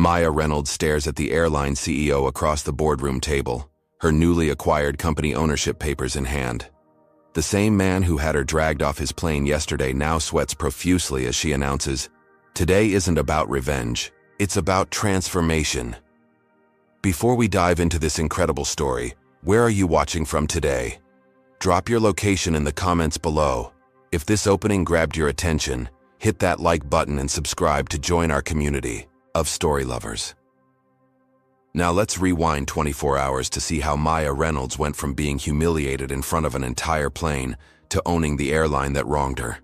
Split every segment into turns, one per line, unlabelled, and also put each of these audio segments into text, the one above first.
Maya Reynolds stares at the airline CEO across the boardroom table, her newly acquired company ownership papers in hand. The same man who had her dragged off his plane yesterday now sweats profusely as she announces, "Today isn't about revenge, it's about transformation." Before we dive into this incredible story, where are you watching from today? Drop your location in the comments below. If this opening grabbed your attention, hit that like button and subscribe to join our community of story lovers. Now let's rewind 24 hours to see how Maya Reynolds went from being humiliated in front of an entire plane to owning the airline that wronged her.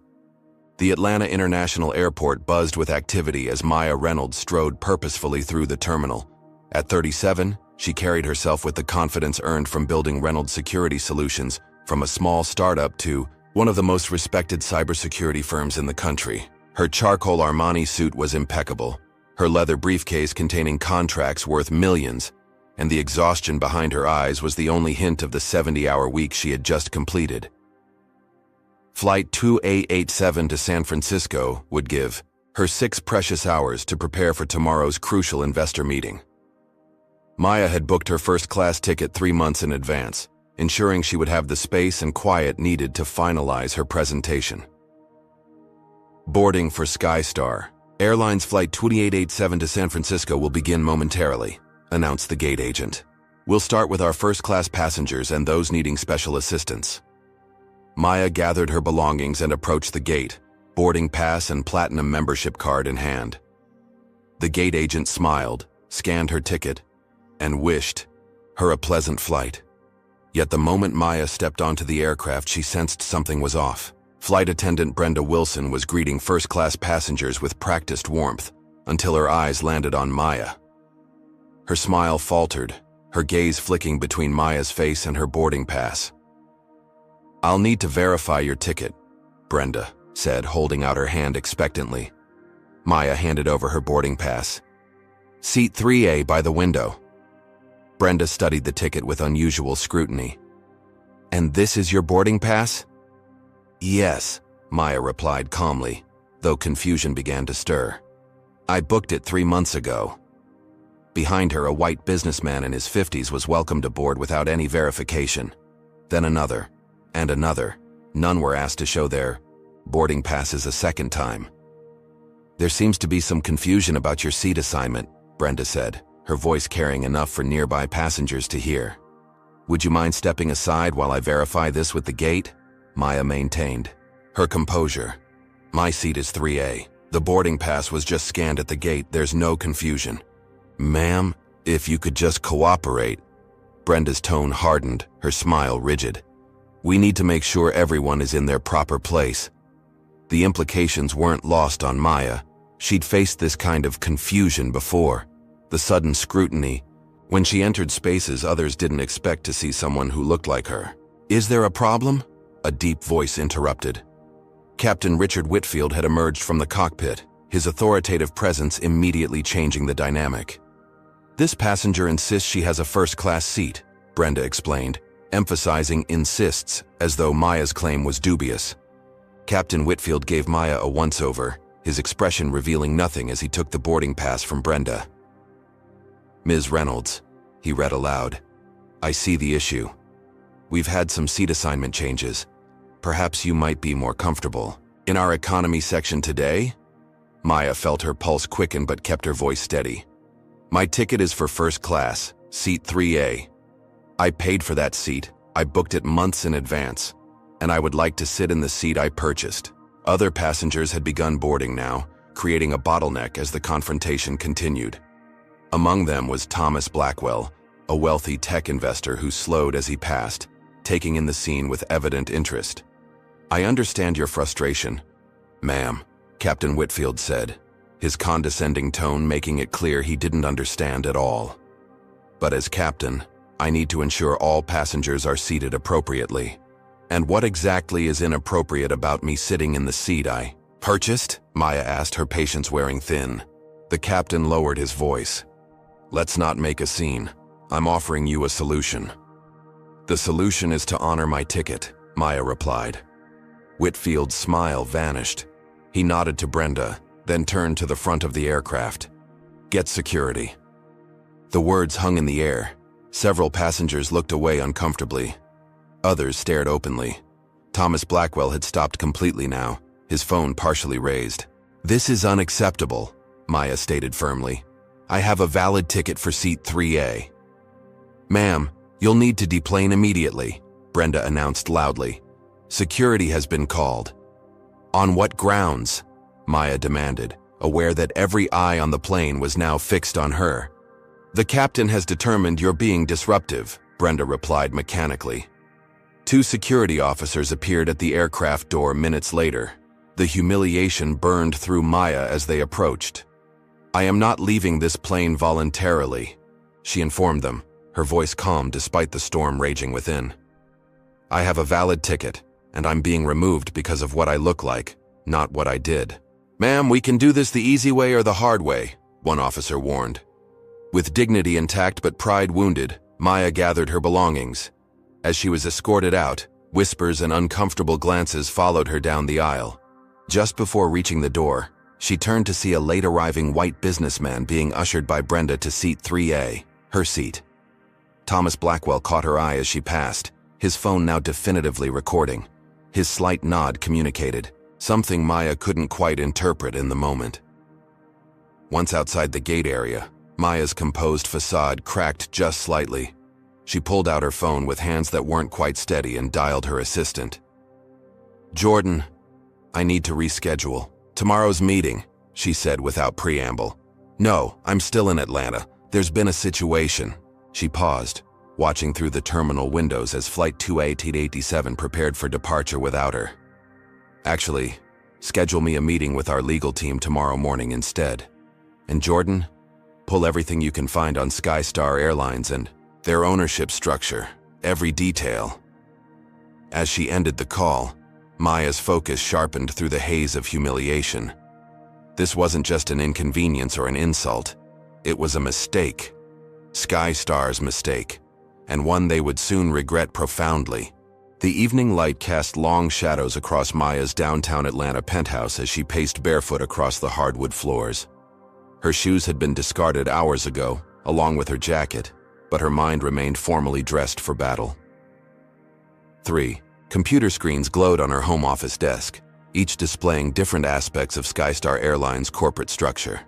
The Atlanta International Airport buzzed with activity as Maya Reynolds strode purposefully through the terminal. At 37, she carried herself with the confidence earned from building Reynolds Security Solutions, from a small startup to one of the most respected cybersecurity firms in the country. Her charcoal Armani suit was impeccable, her leather briefcase containing contracts worth millions, and the exhaustion behind her eyes was the only hint of the 70-hour week she had just completed. Flight 2887 to San Francisco would give her 6 precious hours to prepare for tomorrow's crucial investor meeting. Maya had booked her first-class ticket 3 months in advance, ensuring she would have the space and quiet needed to finalize her presentation. Boarding for Skystar Airlines Flight 2887 to San Francisco will begin momentarily, announced the gate agent. We'll start with our first-class passengers and those needing special assistance. Maya gathered her belongings and approached the gate, boarding pass and platinum membership card in hand. The gate agent smiled, scanned her ticket, and wished her a pleasant flight. Yet the moment Maya stepped onto the aircraft, she sensed something was off. Flight attendant Brenda Wilson was greeting first-class passengers with practiced warmth until her eyes landed on Maya. Her smile faltered, her gaze flicking between Maya's face and her boarding pass. "I'll need to verify your ticket," Brenda said, holding out her hand expectantly. Maya handed over her boarding pass. "Seat 3A by the window." Brenda studied the ticket with unusual scrutiny. "And this is your boarding pass?" "Yes," Maya replied calmly, though confusion began to stir. "I booked it 3 months ago." Behind her, a white businessman in his 50s was welcomed aboard without any verification. Then another, and another. None were asked to show their boarding passes a second time. "There seems to be some confusion about your seat assignment," Brenda said, her voice carrying enough for nearby passengers to hear. "Would you mind stepping aside while I verify this with the gate?" Maya maintained her composure. "My seat is 3A. The boarding pass was just scanned at the gate. There's no confusion." "Ma'am, if you could just cooperate." Brenda's tone hardened, her smile rigid. "We need to make sure everyone is in their proper place." The implications weren't lost on Maya. She'd faced this kind of confusion before. The sudden scrutiny. When she entered spaces others didn't expect to see someone who looked like her. "Is there a problem?" A deep voice interrupted. Captain Richard Whitfield had emerged from the cockpit, his authoritative presence immediately changing the dynamic. "This passenger insists she has a first-class seat," Brenda explained, emphasizing insists as though Maya's claim was dubious. Captain Whitfield gave Maya a once-over, his expression revealing nothing as he took the boarding pass from Brenda. "Ms. Reynolds," he read aloud, "I see the issue. We've had some seat assignment changes. Perhaps you might be more comfortable in our economy section today?" Maya felt her pulse quicken but kept her voice steady. "My ticket is for first class, seat 3A. I paid for that seat, I booked it months in advance, and I would like to sit in the seat I purchased." Other passengers had begun boarding now, creating a bottleneck as the confrontation continued. Among them was Thomas Blackwell, a wealthy tech investor who slowed as he passed, taking in the scene with evident interest. "I understand your frustration, ma'am," Captain Whitfield said, his condescending tone making it clear he didn't understand at all. "But as captain, I need to ensure all passengers are seated appropriately. And what exactly is inappropriate about me sitting in the seat I purchased?" Maya asked, her patience wearing thin. The captain lowered his voice. "Let's not make a scene. I'm offering you a solution." "The solution is to honor my ticket," Maya replied. Whitfield's smile vanished. He nodded to Brenda, then turned to the front of the aircraft. Get security." The words hung in the air. Several passengers looked away uncomfortably. Others stared openly. Thomas Blackwell had stopped completely now, his phone partially raised. "This is unacceptable," Maya stated firmly. "I have a valid ticket for seat 3A. "Ma'am, you'll need to deplane immediately," Brenda announced loudly. "Security has been called." "On what grounds?" Maya demanded, aware that every eye on the plane was now fixed on her. "The captain has determined you're being disruptive," Brenda replied mechanically. Two security officers appeared at the aircraft door minutes later. The humiliation burned through Maya as they approached. "I am not leaving this plane voluntarily," she informed them, her voice calm despite the storm raging within. "I have a valid ticket, and I'm being removed because of what I look like, not what I did." "Ma'am, we can do this the easy way or the hard way," one officer warned. With dignity intact but pride wounded, Maya gathered her belongings. As she was escorted out, whispers and uncomfortable glances followed her down the aisle. Just before reaching the door, she turned to see a late-arriving white businessman being ushered by Brenda to seat 3A, her seat. Thomas Blackwell caught her eye as she passed, his phone now definitively recording. His slight nod communicated, something Maya couldn't quite interpret in the moment. Once outside the gate area, Maya's composed facade cracked just slightly. She pulled out her phone with hands that weren't quite steady and dialed her assistant. "Jordan, I need to reschedule. Tomorrow's meeting," she said without preamble. "No, I'm still in Atlanta. There's been a situation." She paused, watching through the terminal windows as Flight 287 prepared for departure without her. "Actually, schedule me a meeting with our legal team tomorrow morning instead. And Jordan, pull everything you can find on Skystar Airlines and their ownership structure, every detail." As she ended the call, Maya's focus sharpened through the haze of humiliation. This wasn't just an inconvenience or an insult. It was a mistake. Skystar's mistake, and one they would soon regret profoundly. The evening light cast long shadows across Maya's downtown Atlanta penthouse as she paced barefoot across the hardwood floors. Her shoes had been discarded hours ago, along with her jacket, but her mind remained formally dressed for battle. 3. Computer screens glowed on her home office desk, each displaying different aspects of Skystar Airlines' corporate structure.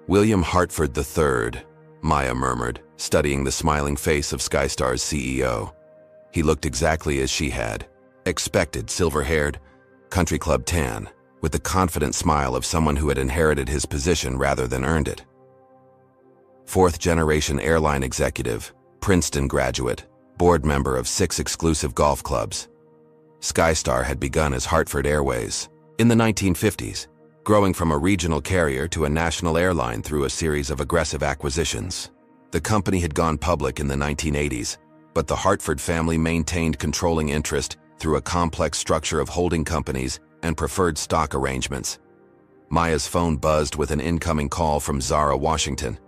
"William Hartford III, Maya murmured, studying the smiling face of Skystar's CEO. He looked exactly as she had, expected, silver-haired, country club tan, with the confident smile of someone who had inherited his position rather than earned it. Fourth-generation airline executive, Princeton graduate, board member of 6 exclusive golf clubs. Skystar had begun as Hartford Airways in the 1950s, growing from a regional carrier to a national airline through a series of aggressive acquisitions. The company had gone public in the 1980s, but the Hartford family maintained controlling interest through a complex structure of holding companies and preferred stock arrangements. Maya's phone buzzed with an incoming call from Zara Washington.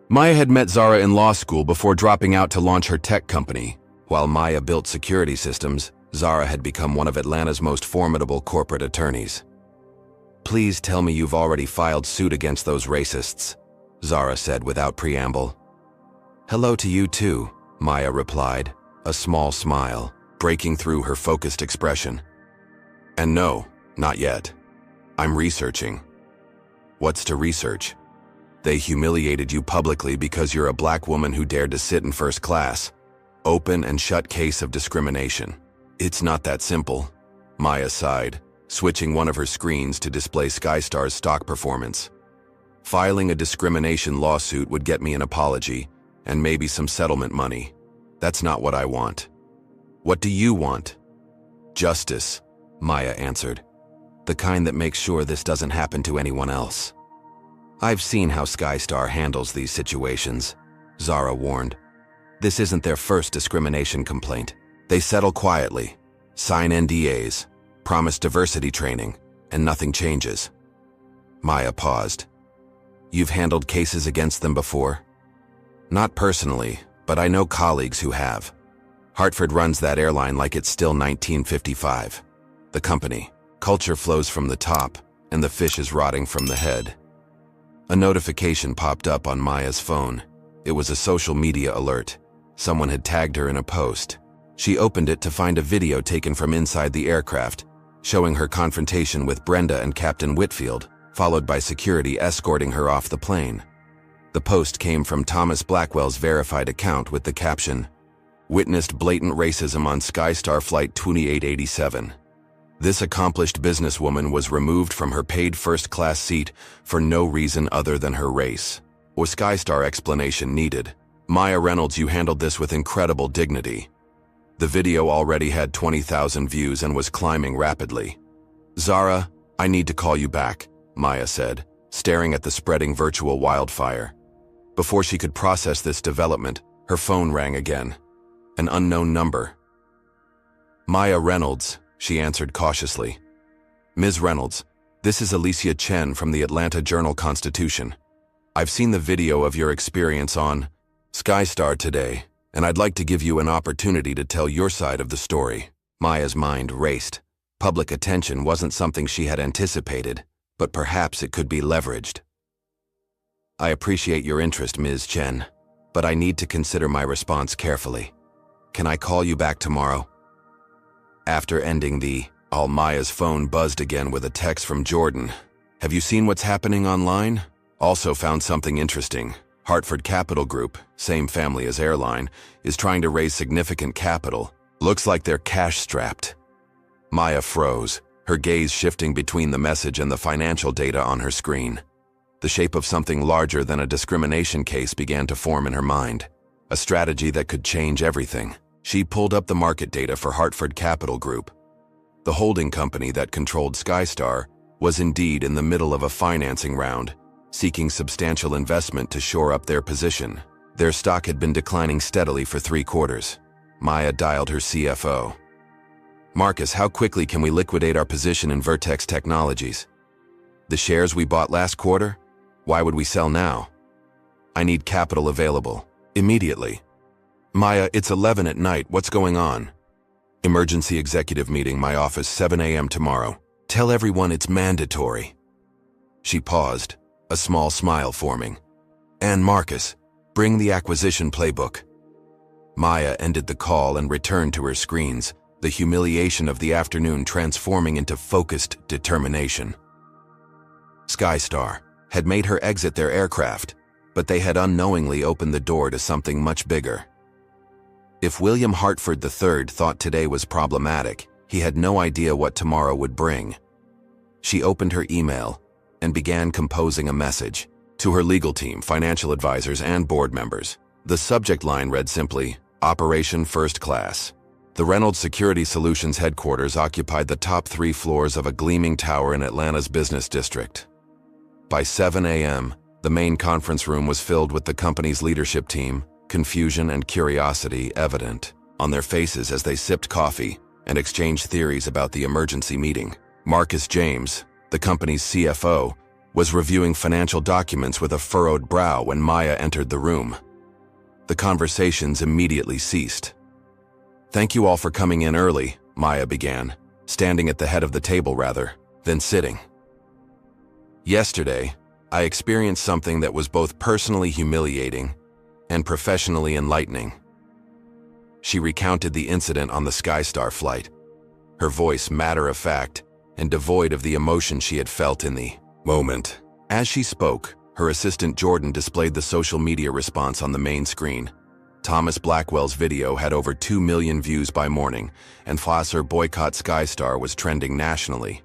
Maya had met Zara in law school before dropping out to launch her tech company. While Maya built security systems, Zara had become one of Atlanta's most formidable corporate attorneys. "Please tell me you've already filed suit against those racists," Zara said without preamble. "Hello to you too," Maya replied, a small smile breaking through her focused expression. "And no, not yet. I'm researching." "What's to research?" "They humiliated you publicly because you're a black woman who dared to sit in first class. Open and shut case of discrimination." "It's not that simple," Maya sighed, switching one of her screens to display Skystar's stock performance. "Filing a discrimination lawsuit would get me an apology and maybe some settlement money. That's not what I want." "What do you want?" "Justice," Maya answered. "The kind that makes sure this doesn't happen to anyone else." "I've seen how Skystar handles these situations," Zara warned. "This isn't their first discrimination complaint. They settle quietly, sign NDAs, promise diversity training, and nothing changes." Maya paused. "You've handled cases against them before?" "Not personally, but I know colleagues who have. Hartford runs that airline like it's still 1955. The company, culture flows from the top, and the fish is rotting from the head." A notification popped up on Maya's phone. It was a social media alert. Someone had tagged her in a post. She opened it to find a video taken from inside the aircraft, showing her confrontation with Brenda and Captain Whitfield, followed by security escorting her off the plane. The post came from Thomas Blackwell's verified account with the caption, "Witnessed blatant racism on Skystar Flight 2887. This accomplished businesswoman was removed from her paid first-class seat for no reason other than her race. Was Skystar explanation needed? Maya Reynolds, you handled this with incredible dignity." The video already had 20,000 views and was climbing rapidly. "Zara, I need to call you back," Maya said, staring at the spreading virtual wildfire. Before she could process this development, her phone rang again. An unknown number. "Maya Reynolds," she answered cautiously. "Ms. Reynolds, this is Alicia Chen from the Atlanta Journal-Constitution. I've seen the video of your experience on Skystar today, and I'd like to give you an opportunity to tell your side of the story." Maya's mind raced. Public attention wasn't something she had anticipated, but perhaps it could be leveraged. "I appreciate your interest, Ms. Chen, but I need to consider my response carefully. Can I call you back tomorrow?" After ending the call, Maya's phone buzzed again with a text from Jordan. "Have you seen what's happening online? Also found something interesting. Hartford Capital Group, same family as Airline, is trying to raise significant capital. Looks like they're cash-strapped." Maya froze, her gaze shifting between the message and the financial data on her screen. The shape of something larger than a discrimination case began to form in her mind, a strategy that could change everything. She pulled up the market data for Hartford Capital Group. The holding company that controlled Skystar was indeed in the middle of a financing round, seeking substantial investment to shore up their position. Their stock had been declining steadily for 3 quarters. Maya dialed her CFO. "Marcus, how quickly can we liquidate our position in Vertex Technologies? The shares we bought last quarter? Why would we sell now? I need capital available. Immediately." "Maya, it's 11 at night. What's going on?" "Emergency executive meeting, my office, 7 a.m. tomorrow. Tell everyone it's mandatory." She paused, a small smile forming. "And Marcus, bring the acquisition playbook." Maya ended the call and returned to her screens, the humiliation of the afternoon transforming into focused determination. Skystar had made her exit their aircraft, but they had unknowingly opened the door to something much bigger. If William Hartford III thought today was problematic, he had no idea what tomorrow would bring. She opened her email and began composing a message to her legal team, financial advisors, and board members. The subject line read simply, "Operation First Class." The Reynolds Security Solutions headquarters occupied the top 3 floors of a gleaming tower in Atlanta's business district. By 7 a.m., the main conference room was filled with the company's leadership team, confusion and curiosity evident on their faces as they sipped coffee and exchanged theories about the emergency meeting. Marcus James, the company's CFO, was reviewing financial documents with a furrowed brow when Maya entered the room. The conversations immediately ceased. "Thank you all for coming in early," Maya began, standing at the head of the table then sitting. "Yesterday, I experienced something that was both personally humiliating and professionally enlightening." She recounted the incident on the Skystar flight, her voice matter-of-fact and devoid of the emotion she had felt in the moment. As she spoke, her assistant Jordan displayed the social media response on the main screen. Thomas Blackwell's video had over 2 million views by morning, and Foster Boycott Skystar was trending nationally.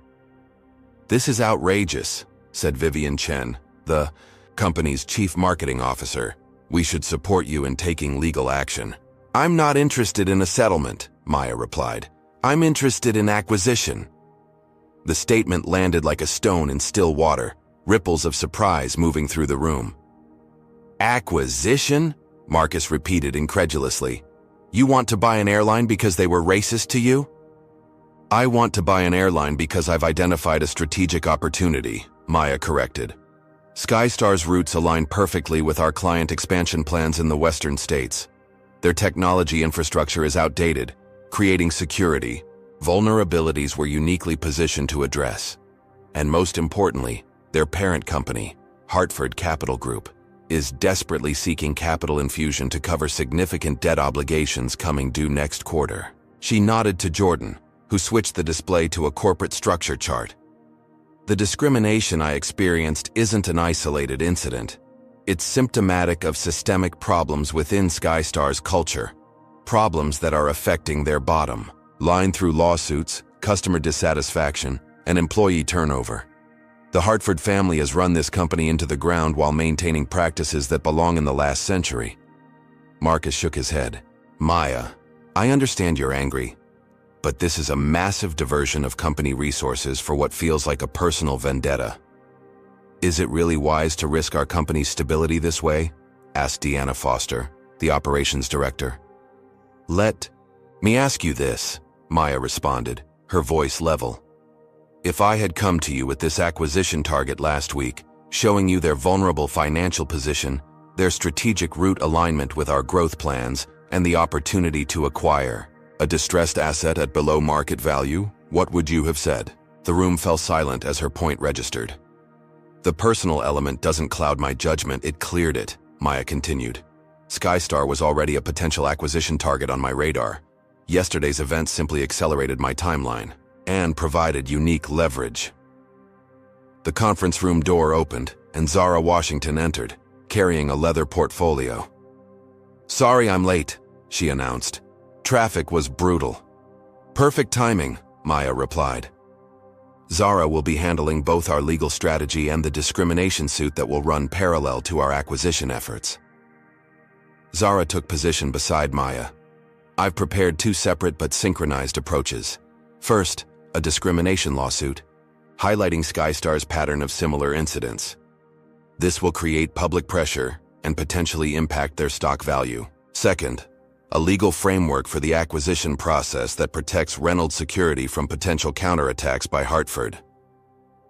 "This is outrageous," said Vivian Chen, the company's chief marketing officer. "We should support you in taking legal action." "I'm not interested in a settlement," Maya replied. "I'm interested in acquisition." The statement landed like a stone in still water, ripples of surprise moving through the room. "Acquisition?" Marcus repeated incredulously. "You want to buy an airline because they were racist to you?" "I want to buy an airline because I've identified a strategic opportunity," Maya corrected. "Skystar's routes align perfectly with our client expansion plans in the western states. Their technology infrastructure is outdated, creating security vulnerabilities we're uniquely positioned to address. And most importantly, their parent company, Hartford Capital Group, is desperately seeking capital infusion to cover significant debt obligations coming due next quarter. She nodded to Jordan, who switched the display to a corporate structure chart. The discrimination I experienced isn't an isolated incident. It's symptomatic of systemic problems within SkyStar's culture, problems that are affecting their bottom line through lawsuits, customer dissatisfaction, and employee turnover. The Hartford family has run this company into the ground while maintaining practices that belong in the last century. Marcus shook his head. Maya, I understand you're angry, but this is a massive diversion of company resources for what feels like a personal vendetta. Is it really wise to risk our company's stability this way? Asked Deanna Foster, the operations director. Let me ask you this, Maya responded, her voice level. If I had come to you with this acquisition target last week, showing you their vulnerable financial position, their strategic route alignment with our growth plans, and the opportunity to acquire a distressed asset at below market value, what would you have said? The room fell silent as her point registered. The personal element doesn't cloud my judgment, it cleared it, Maya continued. SkyStar was already a potential acquisition target on my radar. Yesterday's events simply accelerated my timeline and provided unique leverage. The conference room door opened, and Zara Washington entered, carrying a leather portfolio. Sorry I'm late, she announced. Traffic was brutal. Perfect timing, Maya replied. Zara will be handling both our legal strategy and the discrimination suit that will run parallel to our acquisition efforts. Zara took position beside Maya. I've prepared two separate but synchronized approaches. First, a discrimination lawsuit, highlighting SkyStar's pattern of similar incidents. This will create public pressure and potentially impact their stock value. Second, a legal framework for the acquisition process that protects Reynolds Security from potential counterattacks by Hartford.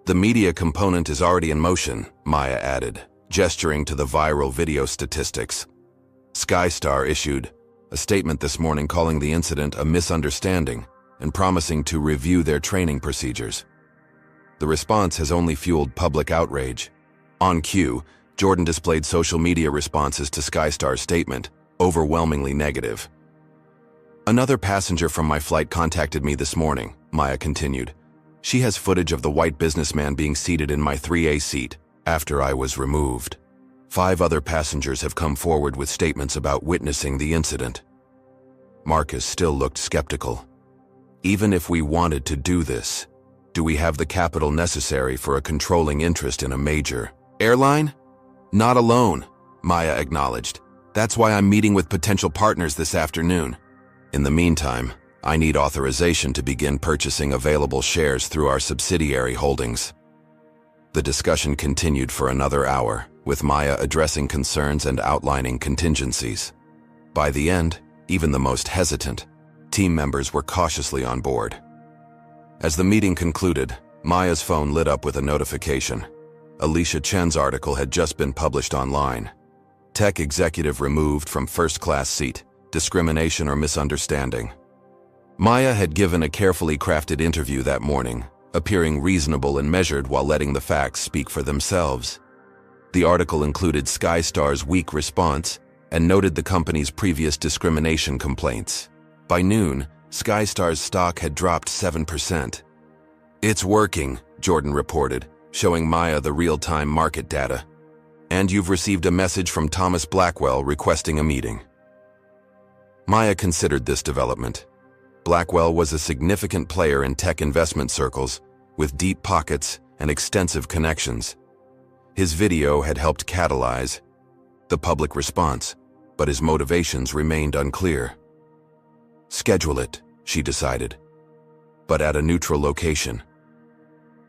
The media component is already in motion, Maya added, gesturing to the viral video statistics. SkyStar issued a statement this morning calling the incident a misunderstanding and promising to review their training procedures. The response has only fueled public outrage. On cue, Jordan displayed social media responses to SkyStar's statement, overwhelmingly negative. Another passenger from my flight contacted me this morning, Maya continued. She has footage of the white businessman being seated in my 3A seat after I was removed. 5 other passengers have come forward with statements about witnessing the incident. Marcus still looked skeptical. Even if we wanted to do this, do we have the capital necessary for a controlling interest in a major airline? Not alone, Maya acknowledged. That's why I'm meeting with potential partners this afternoon. In the meantime, I need authorization to begin purchasing available shares through our subsidiary holdings. The discussion continued for another hour, with Maya addressing concerns and outlining contingencies. By the end, even the most hesitant team members were cautiously on board. As the meeting concluded, Maya's phone lit up with a notification. Alicia Chen's article had just been published online. Tech executive removed from first-class seat, discrimination or misunderstanding. Maya had given a carefully crafted interview that morning, appearing reasonable and measured while letting the facts speak for themselves. The article included SkyStar's weak response and noted the company's previous discrimination complaints. By noon, SkyStar's stock had dropped 7%. It's working, Jordan reported, showing Maya the real-time market data. And you've received a message from Thomas Blackwell requesting a meeting. Maya considered this development. Blackwell was a significant player in tech investment circles, with deep pockets and extensive connections. His video had helped catalyze the public response, but his motivations remained unclear. Schedule it, she decided, but at a neutral location.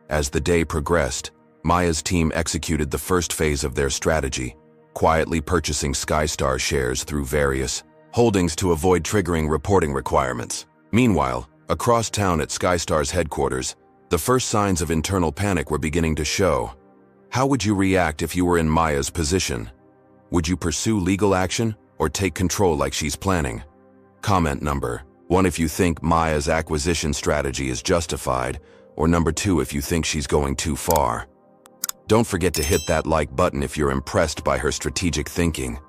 As the day progressed, Maya's team executed the first phase of their strategy, quietly purchasing SkyStar shares through various holdings to avoid triggering reporting requirements. Meanwhile, across town at SkyStar's headquarters, the first signs of internal panic were beginning to show. How would you react if you were in Maya's position? Would you pursue legal action or take control like she's planning? Comment number 1 if you think Maya's acquisition strategy is justified, or number 2 if you think she's going too far. Don't forget to hit that like button if you're impressed by her strategic thinking.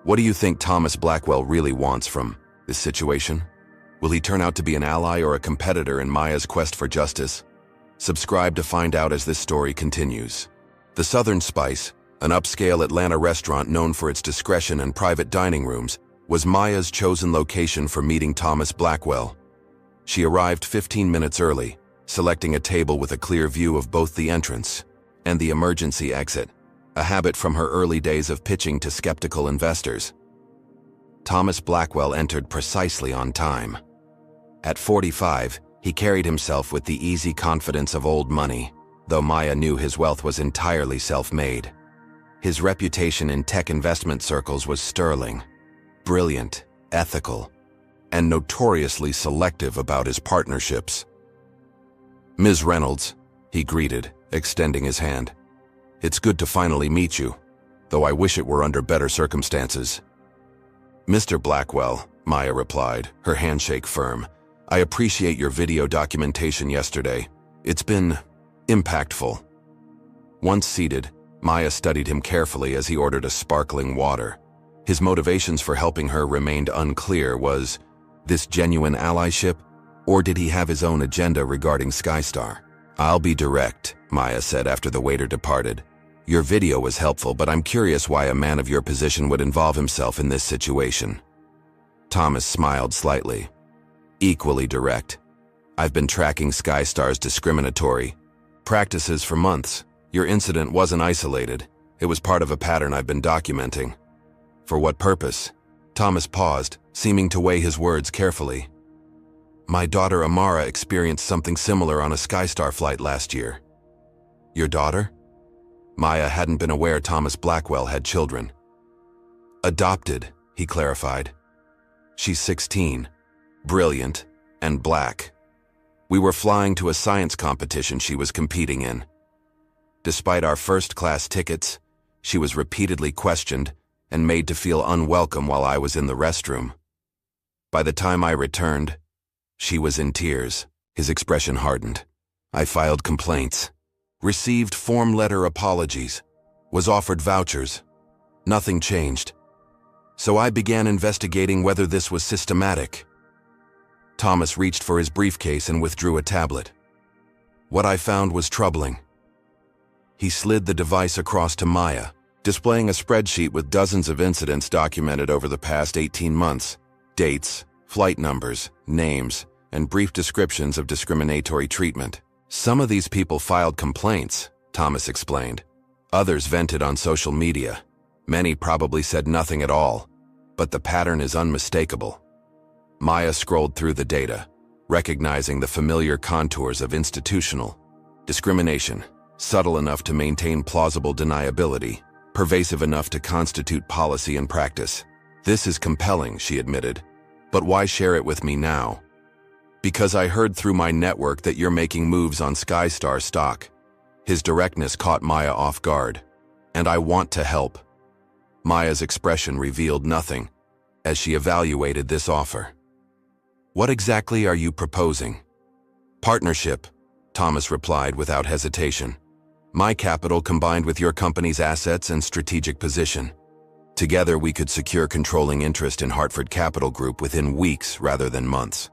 What do you think Thomas Blackwell really wants from this situation? Will he turn out to be an ally or a competitor in Maya's quest for justice? Subscribe to find out as this story continues. The Southern Spice, an upscale Atlanta restaurant known for its discretion and private dining rooms, was Maya's chosen location for meeting Thomas Blackwell. She arrived 15 minutes early, selecting a table with a clear view of both the entrance and the emergency exit, a habit from her early days of pitching to skeptical investors. Thomas Blackwell entered precisely on time. At 45, he carried himself with the easy confidence of old money, though Maya knew his wealth was entirely self-made. His reputation in tech investment circles was sterling, brilliant, ethical, and notoriously selective about his partnerships. "Ms. Reynolds," he greeted, extending his hand. "It's good to finally meet you, though I wish it were under better circumstances." "Mr. Blackwell," Maya replied, her handshake firm, "I appreciate your video documentation yesterday. It's been impactful." Once seated, Maya studied him carefully as he ordered a sparkling water. His motivations for helping her remained unclear. Was this genuine allyship, or did he have his own agenda regarding Skystar? "I'll be direct," Maya said after the waiter departed. "Your video was helpful, but I'm curious why a man of your position would involve himself in this situation." Thomas smiled slightly. "Equally direct. I've been tracking Skystar's discriminatory practices for months. Your incident wasn't isolated. It was part of a pattern I've been documenting." "For what purpose?" Thomas paused, seeming to weigh his words carefully. "My daughter Amara experienced something similar on a Skystar flight last year." "Your daughter?" Maya hadn't been aware Thomas Blackwell had children. "Adopted," he clarified. "She's 16, brilliant, and black. We were flying to a science competition she was competing in. Despite our first-class tickets, she was repeatedly questioned and made to feel unwelcome while I was in the restroom. By the time I returned, she was in tears." His expression hardened. "I filed complaints, received form letter apologies, was offered vouchers. Nothing changed. So I began investigating whether this was systematic." Thomas reached for his briefcase and withdrew a tablet. "What I found was troubling." He slid the device across to Maya, displaying a spreadsheet with dozens of incidents documented over the past 18 months, dates, flight numbers, names, and brief descriptions of discriminatory treatment. "Some of these people filed complaints," Thomas explained. "Others vented on social media. Many probably said nothing at all, but the pattern is unmistakable." Maya scrolled through the data, recognizing the familiar contours of institutional discrimination, subtle enough to maintain plausible deniability, pervasive enough to constitute policy and practice. "This is compelling," she admitted. "But why share it with me now?" "Because I heard through my network that you're making moves on Skystar stock." His directness caught Maya off guard. "And I want to help." Maya's expression revealed nothing as she evaluated this offer. "What exactly are you proposing?" "Partnership," Thomas replied without hesitation. "My capital combined with your company's assets and strategic position. Together we could secure controlling interest in Hartford Capital Group within weeks rather than months."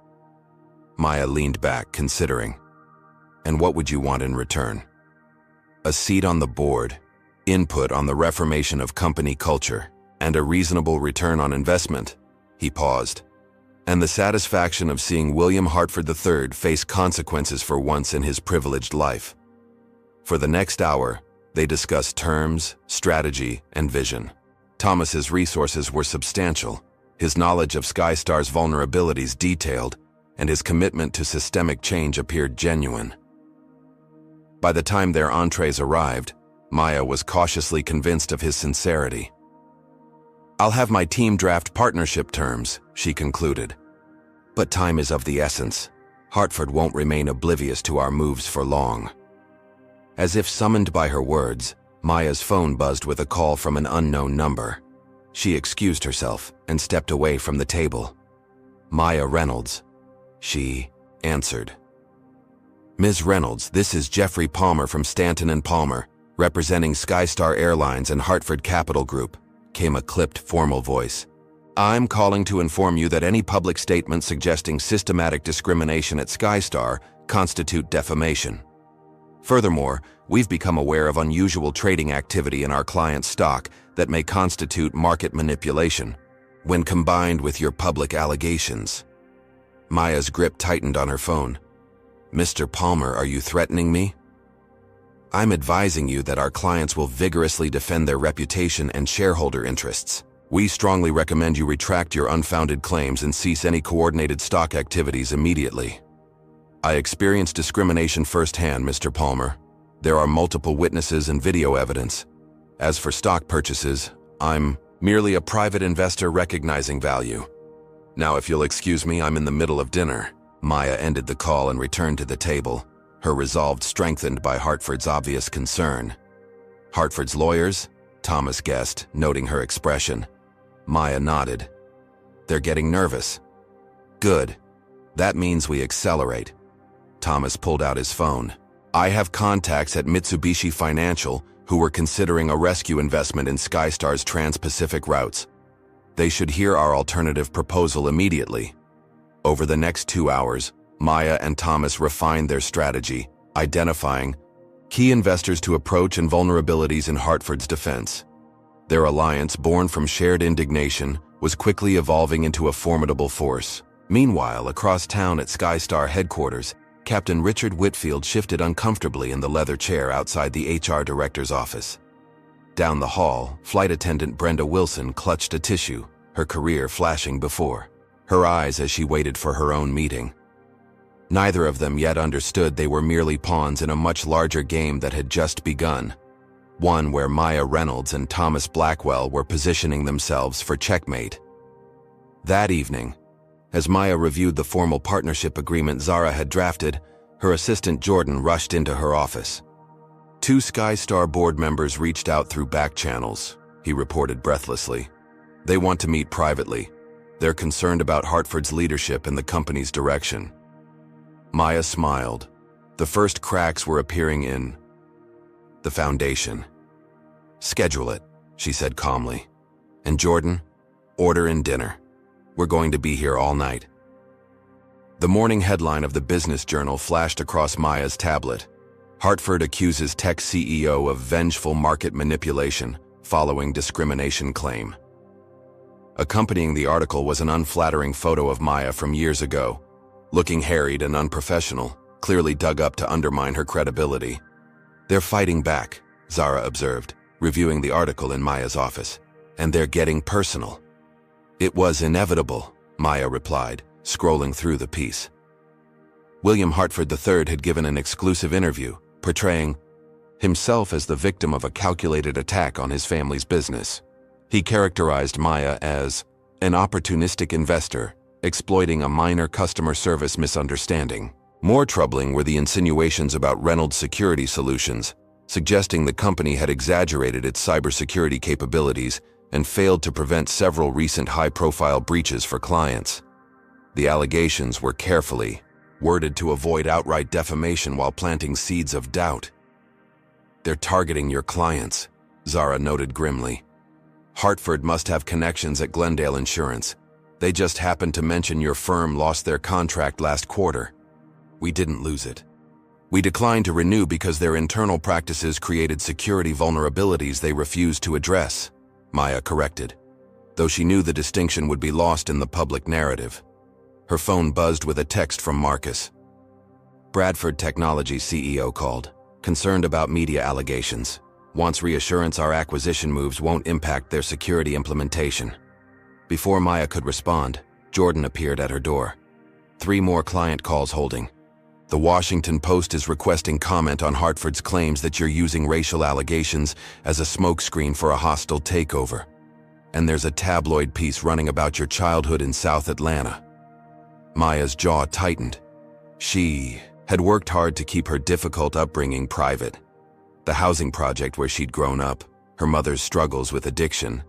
Maya leaned back, considering. "And what would you want in return?" "A seat on the board, input on the reformation of company culture, and a reasonable return on investment." He paused. "And the satisfaction of seeing William Hartford III face consequences for once in his privileged life." For the next hour, they discussed terms, strategy, and vision. Thomas's resources were substantial, his knowledge of Skystar's vulnerabilities detailed, and his commitment to systemic change appeared genuine. By the time their entrees arrived, Maya was cautiously convinced of his sincerity. "I'll have my team draft partnership terms," she concluded. "But time is of the essence. Hartford won't remain oblivious to our moves for long." As if summoned by her words, Maya's phone buzzed with a call from an unknown number. She excused herself and stepped away from the table. "Maya Reynolds," she answered. "Ms. Reynolds, this is Jeffrey Palmer from Stanton & Palmer. Representing Skystar Airlines and Hartford Capital Group, came a clipped, formal voice. I'm calling to inform you that any public statements suggesting systematic discrimination at Skystar constitute defamation. Furthermore, we've become aware of unusual trading activity in our client's stock that may constitute market manipulation, when combined with your public allegations. Maya's grip tightened on her phone. Mr. Palmer, are you threatening me? I'm advising you that our clients will vigorously defend their reputation and shareholder interests. We strongly recommend you retract your unfounded claims and cease any coordinated stock activities immediately. I experienced discrimination firsthand, Mr. Palmer. There are multiple witnesses and video evidence. As for stock purchases, I'm merely a private investor recognizing value. Now, if you'll excuse me, I'm in the middle of dinner. Maya ended the call and returned to the table, her resolve strengthened by Hartford's obvious concern. Hartford's lawyers? Thomas guessed, noting her expression. Maya nodded. They're getting nervous. Good. That means we accelerate. Thomas pulled out his phone. I have contacts at Mitsubishi Financial who were considering a rescue investment in Skystar's Trans-Pacific routes. They should hear our alternative proposal immediately. Over the next 2 hours, Maya and Thomas refined their strategy, identifying key investors to approach and vulnerabilities in Hartford's defense. Their alliance, born from shared indignation, was quickly evolving into a formidable force. Meanwhile, across town at Skystar headquarters, Captain Richard Whitfield shifted uncomfortably in the leather chair outside the HR director's office. Down the hall, flight attendant Brenda Wilson clutched a tissue, her career flashing before her eyes as she waited for her own meeting. Neither of them yet understood they were merely pawns in a much larger game that had just begun, one where Maya Reynolds and Thomas Blackwell were positioning themselves for checkmate. That evening, as Maya reviewed the formal partnership agreement Zara had drafted, her assistant Jordan rushed into her office. 2 Skystar board members reached out through back channels, he reported breathlessly. They want to meet privately. They're concerned about Hartford's leadership and the company's direction. Maya smiled. The first cracks were appearing in the foundation. Schedule it, she said calmly. And Jordan, order in dinner. We're going to be here all night. The morning headline of the Business Journal flashed across Maya's tablet. Hartford accuses tech CEO of vengeful market manipulation following discrimination claim. Accompanying the article was an unflattering photo of Maya from years ago, looking harried and unprofessional, clearly dug up to undermine her credibility. They're fighting back, Zara observed, reviewing the article in Maya's office. And they're getting personal. It was inevitable, Maya replied, scrolling through the piece. William Hartford III had given an exclusive interview, portraying himself as the victim of a calculated attack on his family's business. He characterized Maya as an opportunistic investor, exploiting a minor customer service misunderstanding. More troubling were the insinuations about Reynolds Security Solutions, suggesting the company had exaggerated its cybersecurity capabilities and failed to prevent several recent high-profile breaches for clients. The allegations were carefully worded to avoid outright defamation while planting seeds of doubt. They're targeting your clients, Zara noted grimly. Hartford must have connections at Glendale Insurance. They just happened to mention your firm lost their contract last quarter. We didn't lose it. We declined to renew because their internal practices created security vulnerabilities they refused to address, Maya corrected, though she knew the distinction would be lost in the public narrative. Her phone buzzed with a text from Marcus. Bradford Technologies CEO called, concerned about media allegations. Wants reassurance our acquisition moves won't impact their security implementation. Before Maya could respond, Jordan appeared at her door. 3 more client calls holding. The Washington Post is requesting comment on Hartford's claims that you're using racial allegations as a smokescreen for a hostile takeover. And there's a tabloid piece running about your childhood in South Atlanta. Maya's jaw tightened. She had worked hard to keep her difficult upbringing private. The housing project where she'd grown up, her mother's struggles with addiction,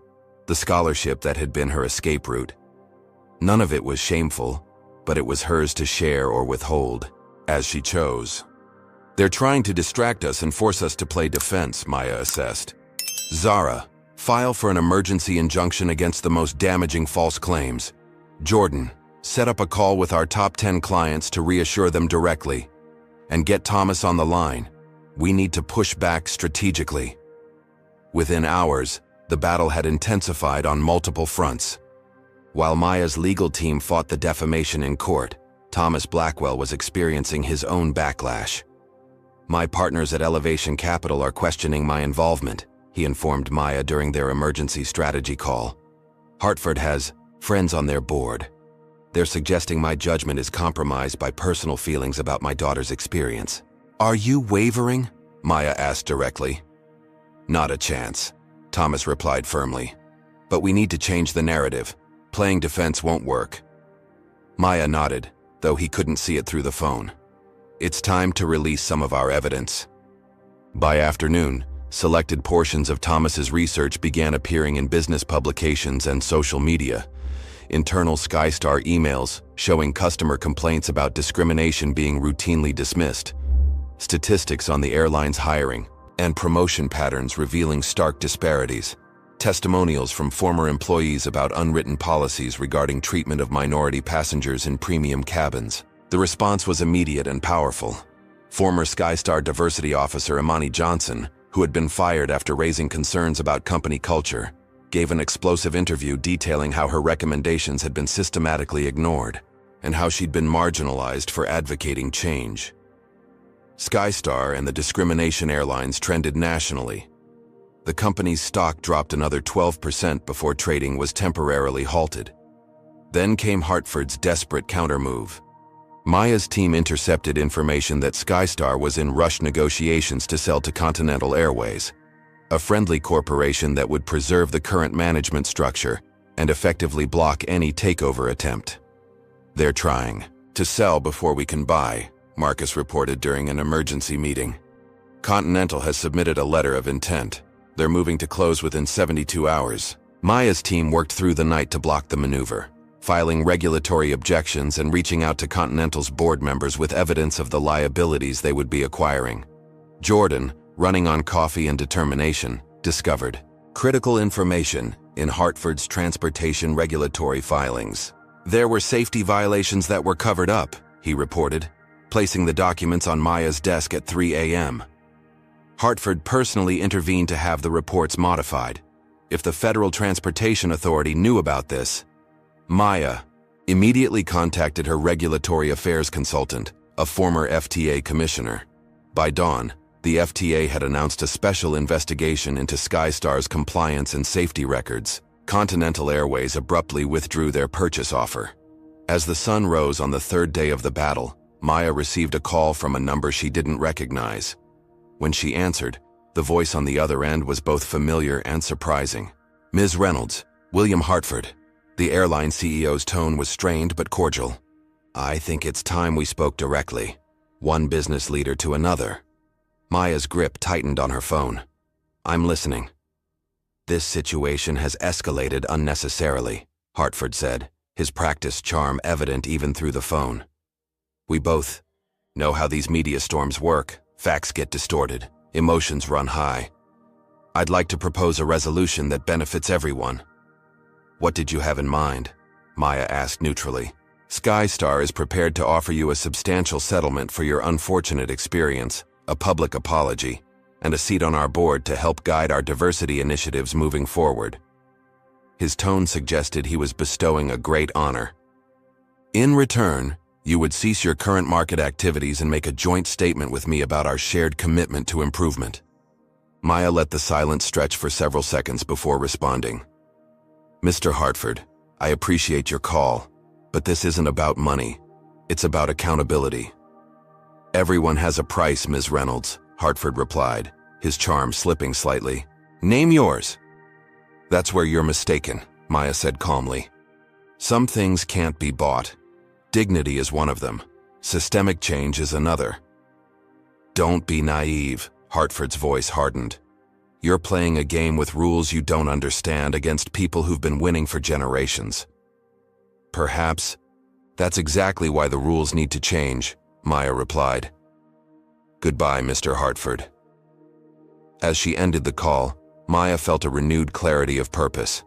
the scholarship that had been her escape route. None of it was shameful, but it was hers to share or withhold, as she chose. They're trying to distract us and force us to play defense, Maya assessed. Zara, file for an emergency injunction against the most damaging false claims. Jordan, set up a call with our top 10 clients to reassure them directly. And get Thomas on the line. We need to push back strategically. Within hours, the battle had intensified on multiple fronts. While Maya's legal team fought the defamation in court, Thomas Blackwell was experiencing his own backlash. My partners at Elevation Capital are questioning my involvement, he informed Maya during their emergency strategy call. Hartford has friends on their board. They're suggesting my judgment is compromised by personal feelings about my daughter's experience. Are you wavering? Maya asked directly. Not a chance, Thomas replied firmly. But we need to change the narrative. Playing defense won't work. Maya nodded, though he couldn't see it through the phone. It's time to release some of our evidence. By afternoon, selected portions of Thomas's research began appearing in business publications and social media. Internal Skystar emails showing customer complaints about discrimination being routinely dismissed. Statistics on the airline's hiring and promotion patterns revealing stark disparities. Testimonials from former employees about unwritten policies regarding treatment of minority passengers in premium cabins. The response was immediate and powerful. Former Skystar diversity officer Imani Johnson, who had been fired after raising concerns about company culture, gave an explosive interview detailing how her recommendations had been systematically ignored and how she'd been marginalized for advocating change. Skystar and the discrimination airlines trended nationally. The company's stock dropped another 12% before trading was temporarily halted. Then came Hartford's desperate countermove. Maya's team intercepted information that Skystar was in rushed negotiations to sell to Continental Airways, a friendly corporation that would preserve the current management structure and effectively block any takeover attempt. They're trying to sell before we can buy, Marcus reported during an emergency meeting. Continental has submitted a letter of intent. They're moving to close within 72 hours. Maya's team worked through the night to block the maneuver, filing regulatory objections and reaching out to Continental's board members with evidence of the liabilities they would be acquiring. Jordan, running on coffee and determination, discovered critical information in Hartford's transportation regulatory filings. There were safety violations that were covered up, he reported, placing the documents on Maya's desk at 3 a.m. Hartford personally intervened to have the reports modified. If the Federal Transportation Authority knew about this, Maya immediately contacted her regulatory affairs consultant, a former FTA commissioner. By dawn, the FTA had announced a special investigation into Skystar's compliance and safety records. Continental Airways abruptly withdrew their purchase offer. As the sun rose on the third day of the battle, Maya received a call from a number she didn't recognize. When she answered, the voice on the other end was both familiar and surprising. Ms. Reynolds, William Hartford. The airline CEO's tone was strained but cordial. I think it's time we spoke directly. One business leader to another. Maya's grip tightened on her phone. I'm listening. This situation has escalated unnecessarily, Hartford said, his practiced charm evident even through the phone. We both know how these media storms work. Facts get distorted. Emotions run high. I'd like to propose a resolution that benefits everyone. What did you have in mind? Maya asked neutrally. Skystar is prepared to offer you a substantial settlement for your unfortunate experience, a public apology, and a seat on our board to help guide our diversity initiatives moving forward. His tone suggested he was bestowing a great honor. In return, you would cease your current market activities and make a joint statement with me about our shared commitment to improvement. Maya let the silence stretch for several seconds before responding. Mr. Hartford, I appreciate your call, but this isn't about money. It's about accountability. Everyone has a price, Ms. Reynolds, Hartford replied, his charm slipping slightly. Name yours. That's where you're mistaken, Maya said calmly. Some things can't be bought. Dignity is one of them. Systemic change is another. Don't be naive, Hartford's voice hardened. You're playing a game with rules you don't understand against people who've been winning for generations. Perhaps that's exactly why the rules need to change, Maya replied. Goodbye, Mr. Hartford. As she ended the call, Maya felt a renewed clarity of purpose.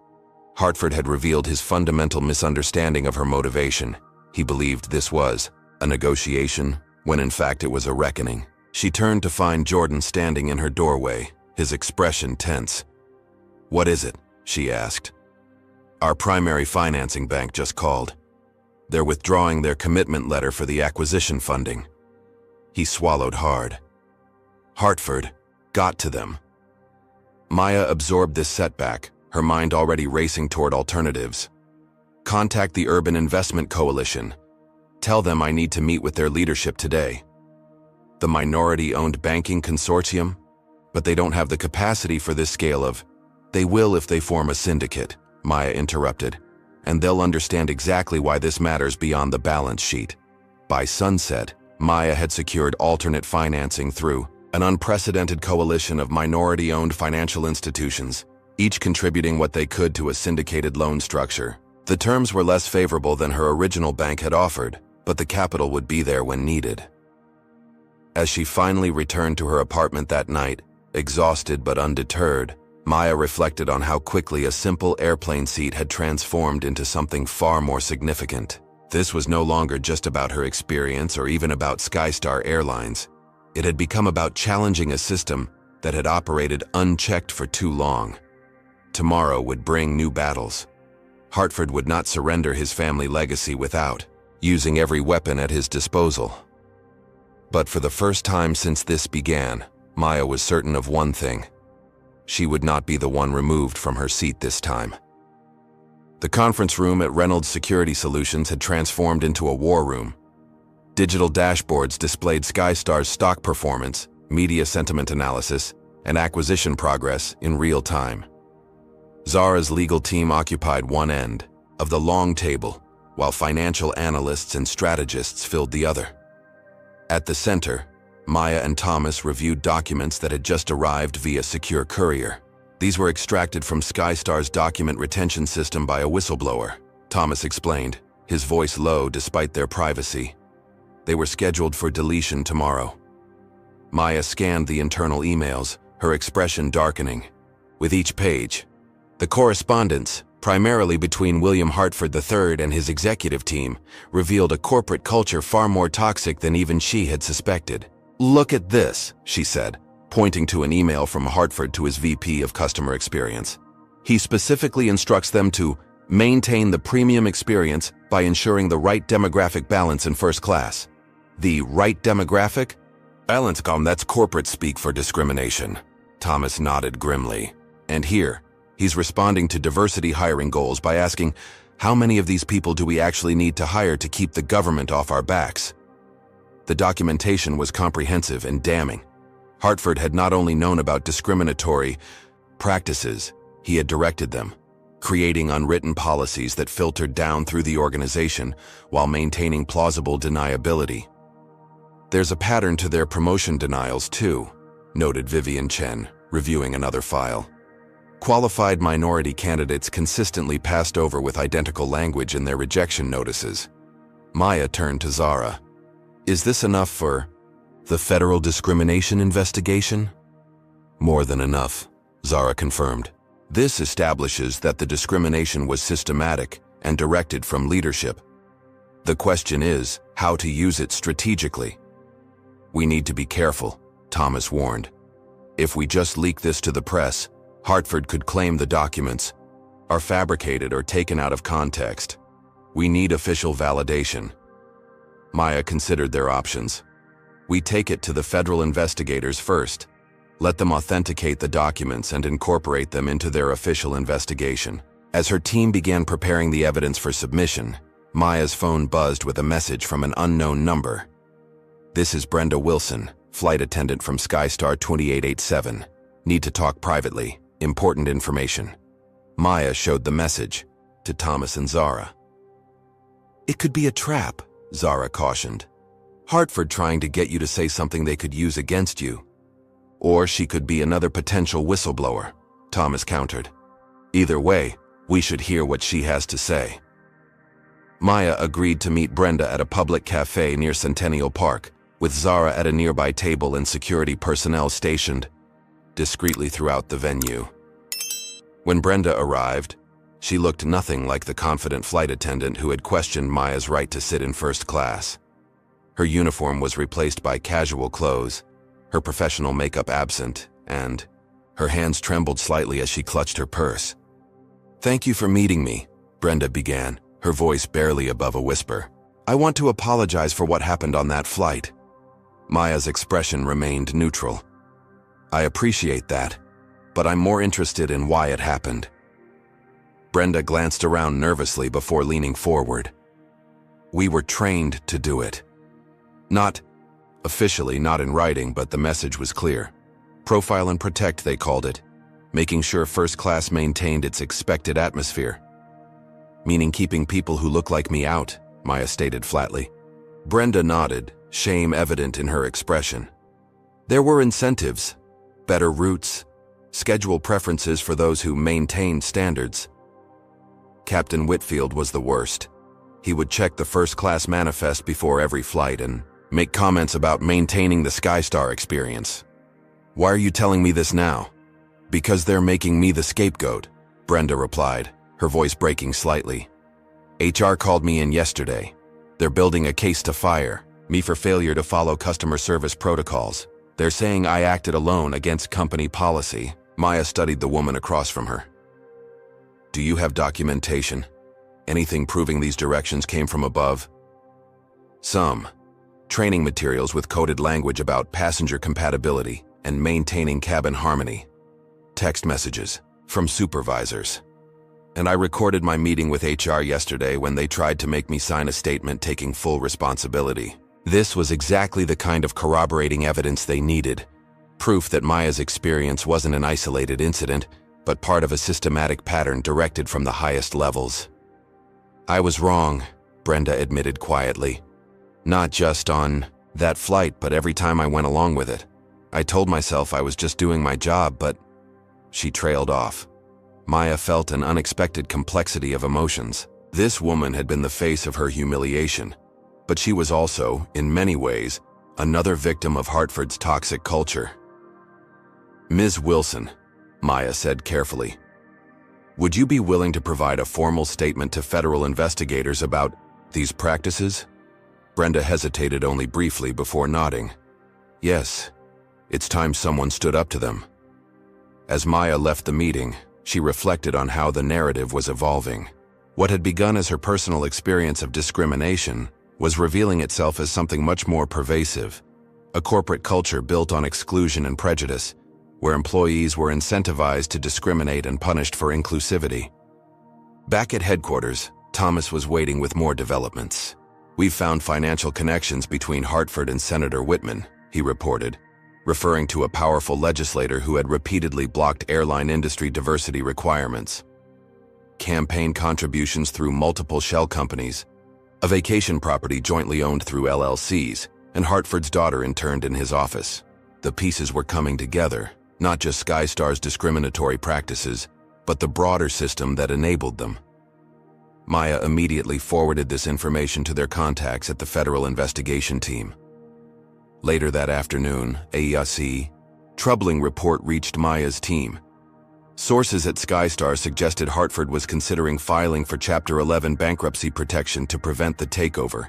Hartford had revealed his fundamental misunderstanding of her motivation. He believed this was a negotiation, when in fact it was a reckoning. She turned to find Jordan standing in her doorway, his expression tense. "What is it?" she asked. "Our primary financing bank just called. They're withdrawing their commitment letter for the acquisition funding." He swallowed hard. Hartford got to them. Maya absorbed this setback, her mind already racing toward alternatives. "Contact the Urban Investment Coalition. Tell them I need to meet with their leadership today." "The minority-owned banking consortium? But they don't have the capacity for this scale of—" "They will if they form a syndicate," Maya interrupted, "and they'll understand exactly why this matters beyond the balance sheet." By sunset, Maya had secured alternate financing through an unprecedented coalition of minority-owned financial institutions, each contributing what they could to a syndicated loan structure. The terms were less favorable than her original bank had offered, but the capital would be there when needed. As she finally returned to her apartment that night, exhausted but undeterred, Maya reflected on how quickly a simple airplane seat had transformed into something far more significant. This was no longer just about her experience or even about Skystar Airlines. It had become about challenging a system that had operated unchecked for too long. Tomorrow would bring new battles. Hartford would not surrender his family legacy without using every weapon at his disposal. But for the first time since this began, Maya was certain of one thing. She would not be the one removed from her seat this time. The conference room at Reynolds Security Solutions had transformed into a war room. Digital dashboards displayed Skystar's stock performance, media sentiment analysis, and acquisition progress in real time. Zara's legal team occupied one end of the long table, while financial analysts and strategists filled the other. At the center, Maya and Thomas reviewed documents that had just arrived via secure courier. These were extracted from Skystar's document retention system by a whistleblower, Thomas explained, his voice low despite their privacy. They were scheduled for deletion tomorrow. Maya scanned the internal emails, her expression darkening. With each page, the correspondence, primarily between William Hartford III and his executive team, revealed a corporate culture far more toxic than even she had suspected. "Look at this," she said, pointing to an email from Hartford to his VP of Customer Experience. He specifically instructs them to maintain the premium experience by ensuring the right demographic balance in first class. The right demographic? Balance, that's corporate speak for discrimination. Thomas nodded grimly. And here, he's responding to diversity hiring goals by asking, how many of these people do we actually need to hire to keep the government off our backs? The documentation was comprehensive and damning. Hartford had not only known about discriminatory practices, he had directed them, creating unwritten policies that filtered down through the organization while maintaining plausible deniability. There's a pattern to their promotion denials too, noted Vivian Chen, reviewing another file. Qualified minority candidates consistently passed over with identical language in their rejection notices. Maya turned to Zara. Is this enough for the federal discrimination investigation? More than enough, Zara confirmed. This establishes that the discrimination was systematic and directed from leadership. The question is how to use it strategically. We need to be careful, Thomas warned. If we just leak this to the press, Hartford could claim the documents are fabricated or taken out of context. We need official validation. Maya considered their options. We take it to the federal investigators first. Let them authenticate the documents and incorporate them into their official investigation. As her team began preparing the evidence for submission, Maya's phone buzzed with a message from an unknown number. This is Brenda Wilson, flight attendant from Skystar 2887. Need to talk privately. Important information. Maya showed the message to Thomas and Zara. It could be a trap, Zara cautioned. Hartford trying to get you to say something they could use against you. Or she could be another potential whistleblower, Thomas countered. Either way, we should hear what she has to say. Maya agreed to meet Brenda at a public cafe near Centennial Park, with Zara at a nearby table and security personnel stationed discreetly throughout the venue. When Brenda arrived, she looked nothing like the confident flight attendant who had questioned Maya's right to sit in first class. Her uniform was replaced by casual clothes, her professional makeup absent, and her hands trembled slightly as she clutched her purse. "Thank you for meeting me," Brenda began, her voice barely above a whisper. "I want to apologize for what happened on that flight." Maya's expression remained neutral. "I appreciate that, but I'm more interested in why it happened." Brenda glanced around nervously before leaning forward. "We were trained to do it. Not officially, not in writing, but the message was clear. Profile and protect, they called it, making sure first class maintained its expected atmosphere. Meaning keeping people who look like me out," Maya stated flatly. Brenda nodded, shame evident in her expression. "There were incentives, better routes, schedule preferences for those who maintained standards. Captain Whitfield was the worst. He would check the first-class manifest before every flight and make comments about maintaining the Skystar experience." "Why are you telling me this now?" "Because they're making me the scapegoat," Brenda replied, her voice breaking slightly. "HR called me in yesterday. They're building a case to fire me for failure to follow customer service protocols. They're saying I acted alone against company policy." Maya studied the woman across from her. "Do you have documentation? Anything proving these directions came from above?" "Some. Training materials with coded language about passenger compatibility and maintaining cabin harmony. Text messages from supervisors. And I recorded my meeting with HR yesterday when they tried to make me sign a statement taking full responsibility. This was exactly the kind of corroborating evidence they needed. Proof that Maya's experience wasn't an isolated incident, but part of a systematic pattern directed from the highest levels." "I was wrong," Brenda admitted quietly. "Not just on that flight, but every time I went along with it. I told myself I was just doing my job, but..." She trailed off. Maya felt an unexpected complexity of emotions. This woman had been the face of her humiliation, but she was also, in many ways, another victim of Hartford's toxic culture. "Ms. Wilson," Maya said carefully, "would you be willing to provide a formal statement to federal investigators about these practices?" Brenda hesitated only briefly before nodding. "Yes, it's time someone stood up to them." As Maya left the meeting, she reflected on how the narrative was evolving. What had begun as her personal experience of discrimination was revealing itself as something much more pervasive, a corporate culture built on exclusion and prejudice, where employees were incentivized to discriminate and punished for inclusivity. Back at headquarters, Thomas was waiting with more developments. "We've found financial connections between Hartford and Senator Whitman," he reported, referring to a powerful legislator who had repeatedly blocked airline industry diversity requirements. Campaign contributions through multiple shell companies, a vacation property jointly owned through LLCs, and Hartford's daughter interned in his office. The pieces were coming together, not just Skystar's discriminatory practices, but the broader system that enabled them. Maya immediately forwarded this information to their contacts at the Federal Investigation Team. Later that afternoon, a troubling report reached Maya's team. Sources at Skystar suggested Hartford was considering filing for Chapter 11 bankruptcy protection to prevent the takeover.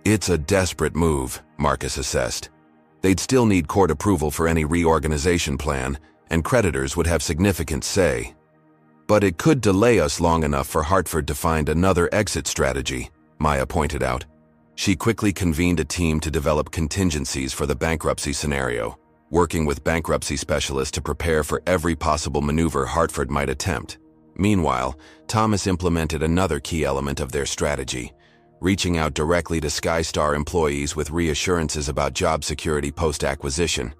"It's a desperate move," Marcus assessed. "They'd still need court approval for any reorganization plan, and creditors would have significant say. But it could delay us long enough for Hartford to find another exit strategy," Maya pointed out. She quickly convened a team to develop contingencies for the bankruptcy scenario, working with bankruptcy specialists to prepare for every possible maneuver Hartford might attempt. Meanwhile, Thomas implemented another key element of their strategy, reaching out directly to Skystar employees with reassurances about job security post-acquisition.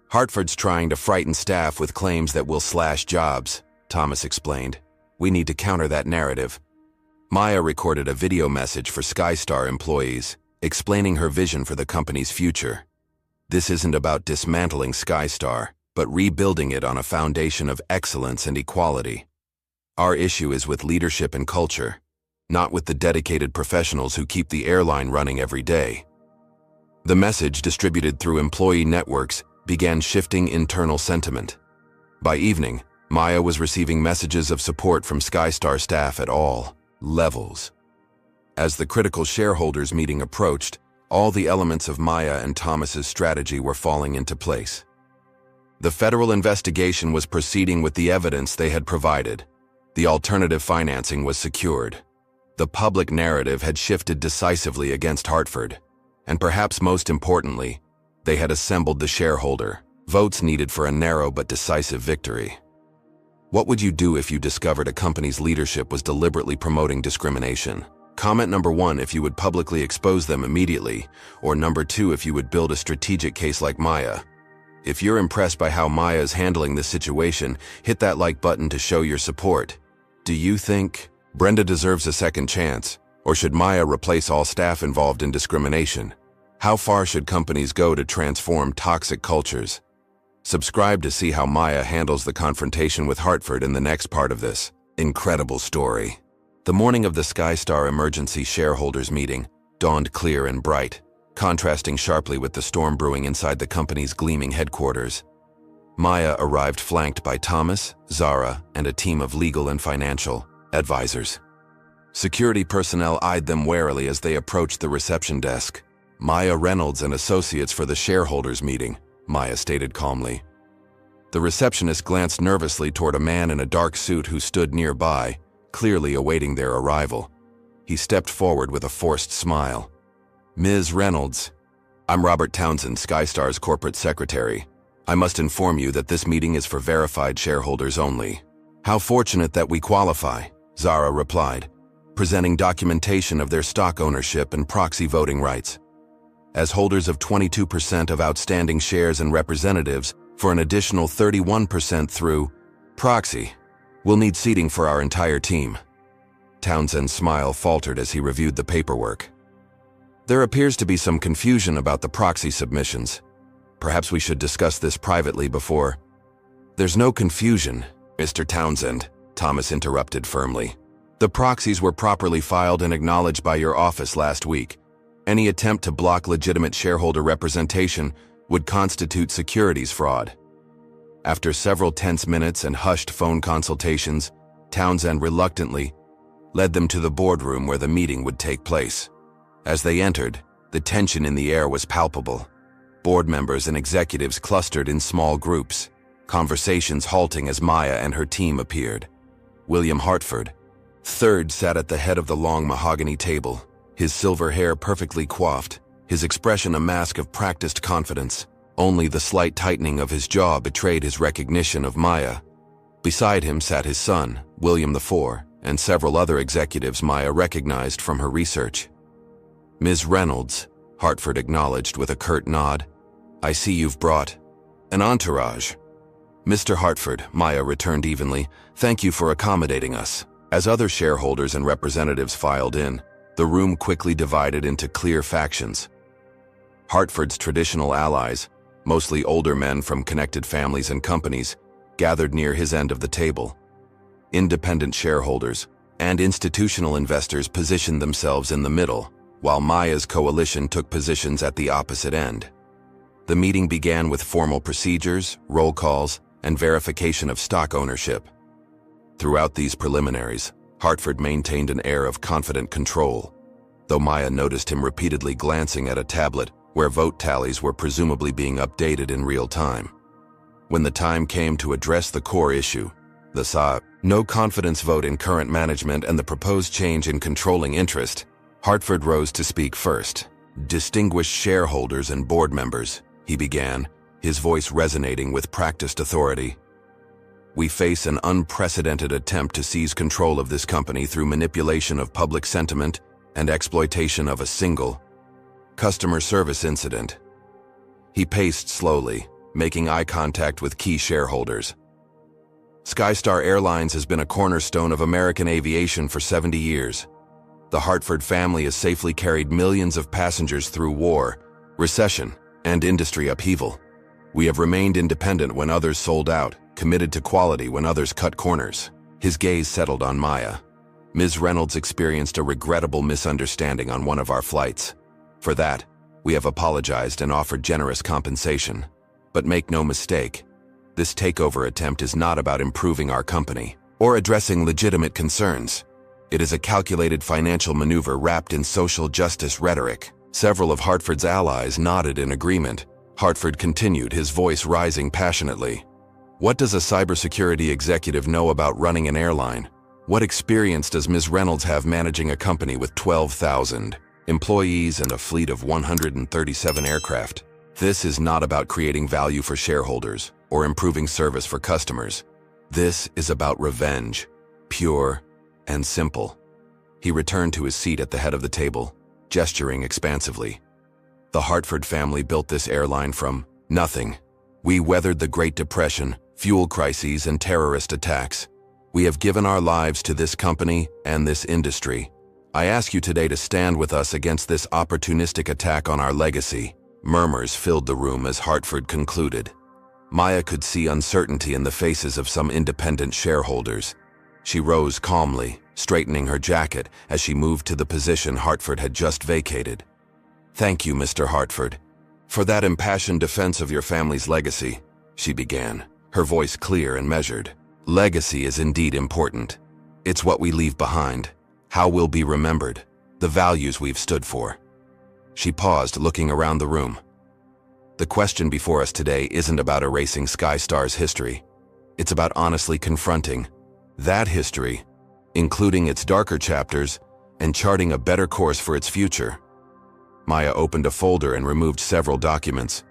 "Hartford's trying to frighten staff with claims that we'll slash jobs," Thomas explained. "We need to counter that narrative." Maya recorded a video message for Skystar employees, explaining her vision for the company's future. "This isn't about dismantling Skystar, but rebuilding it on a foundation of excellence and equality. Our issue is with leadership and culture, not with the dedicated professionals who keep the airline running every day." The message, distributed through employee networks, began shifting internal sentiment. By evening, Maya was receiving messages of support from SkyStar staff at all levels. As the critical shareholders meeting approached, all the elements of Maya and Thomas's strategy were falling into place. The federal investigation was proceeding with the evidence they had provided. The alternative financing was secured. The public narrative had shifted decisively against Hartford. And perhaps most importantly, they had assembled the shareholder votes needed for a narrow but decisive victory. What would you do if you discovered a company's leadership was deliberately promoting discrimination? Comment number 1 if you would publicly expose them immediately, or number 2 if you would build a strategic case like Maya. If you're impressed by how Maya is handling this situation, hit that like button to show your support. Do you think Brenda deserves a second chance, or should Maya replace all staff involved in discrimination? How far should companies go to transform toxic cultures? Subscribe to see how Maya handles the confrontation with Hartford in the next part of this incredible story. The morning of the SkyStar emergency shareholders meeting dawned clear and bright, contrasting sharply with the storm brewing inside the company's gleaming headquarters. Maya arrived flanked by Thomas, Zara, and a team of legal and financial advisors. Security personnel eyed them warily as they approached the reception desk. Maya Reynolds and associates for the shareholders meeting, Maya stated calmly. The receptionist glanced nervously toward a man in a dark suit who stood nearby, clearly awaiting their arrival. He stepped forward with a forced smile. Ms. Reynolds, I'm Robert Townsend, SkyStar's corporate secretary. I must inform you that this meeting is for verified shareholders only. How fortunate that we qualify, Zara replied, presenting documentation of their stock ownership and proxy voting rights. As holders of 22% of outstanding shares and representatives for an additional 31% through proxy, we'll need seating for our entire team. Townsend's smile faltered as he reviewed the paperwork. There appears to be some confusion about the proxy submissions. Perhaps we should discuss this privately before. There's no confusion, Mr. Townsend, Thomas interrupted firmly. The proxies were properly filed and acknowledged by your office last week. Any attempt to block legitimate shareholder representation would constitute securities fraud. After several tense minutes and hushed phone consultations, Townsend reluctantly led them to the boardroom where the meeting would take place. As they entered, the tension in the air was palpable. Board members and executives clustered in small groups, conversations halting as Maya and her team appeared. William Hartford, III, sat at the head of the long mahogany table, his silver hair perfectly coiffed, his expression a mask of practiced confidence. Only the slight tightening of his jaw betrayed his recognition of Maya. Beside him sat his son, William IV, and several other executives Maya recognized from her research. Ms. Reynolds, Hartford acknowledged with a curt nod. I see you've brought an entourage. Mr. Hartford, Maya returned evenly, thank you for accommodating us. As other shareholders and representatives filed in, the room quickly divided into clear factions. Hartford's traditional allies, mostly older men from connected families and companies, gathered near his end of the table. Independent shareholders and institutional investors positioned themselves in the middle, while Maya's coalition took positions at the opposite end. The meeting began with formal procedures, roll calls, and verification of stock ownership. Throughout these preliminaries, Hartford maintained an air of confident control, though Maya noticed him repeatedly glancing at a tablet where vote tallies were presumably being updated in real time. When the time came to address the core issue, the no confidence vote in current management and the proposed change in controlling interest, Hartford rose to speak first. Distinguished shareholders and board members, he began, his voice resonating with practiced authority. We face an unprecedented attempt to seize control of this company through manipulation of public sentiment and exploitation of a single customer service incident. He paced slowly, making eye contact with key shareholders. SkyStar Airlines has been a cornerstone of American aviation for 70 years. The Hartford family has safely carried millions of passengers through war, recession, and industry upheaval. We have remained independent when others sold out, committed to quality when others cut corners. His gaze settled on Maya. Ms. Reynolds experienced a regrettable misunderstanding on one of our flights. For that, We have apologized and offered generous compensation. But make no mistake, this takeover attempt is not about improving our company or addressing legitimate concerns. It is a calculated financial maneuver wrapped in social justice rhetoric. Several of Hartford's allies nodded in agreement. Hartford continued, his voice rising passionately. What does a cybersecurity executive know about running an airline? What experience does Ms. Reynolds have managing a company with 12,000 employees and a fleet of 137 aircraft? This is not about creating value for shareholders or improving service for customers. This is about revenge, pure and simple. He returned to his seat at the head of the table, gesturing expansively. The Hartford family built this airline from nothing. We weathered the Great Depression, fuel crises, and terrorist attacks. We have given our lives to this company and this industry. I ask you today to stand with us against this opportunistic attack on our legacy. Murmurs filled the room as Hartford concluded. Maya could see uncertainty in the faces of some independent shareholders. She rose calmly, straightening her jacket as she moved to the position Hartford had just vacated. Thank you, Mr. Hartford, for that impassioned defense of your family's legacy, she began, her voice clear and measured. Legacy is indeed important. It's what we leave behind, how we'll be remembered, the values we've stood for. She paused, looking around the room. The question before us today isn't about erasing SkyStar's history. It's about honestly confronting that history, including its darker chapters, and charting a better course for its future. Maya opened a folder and removed several documents.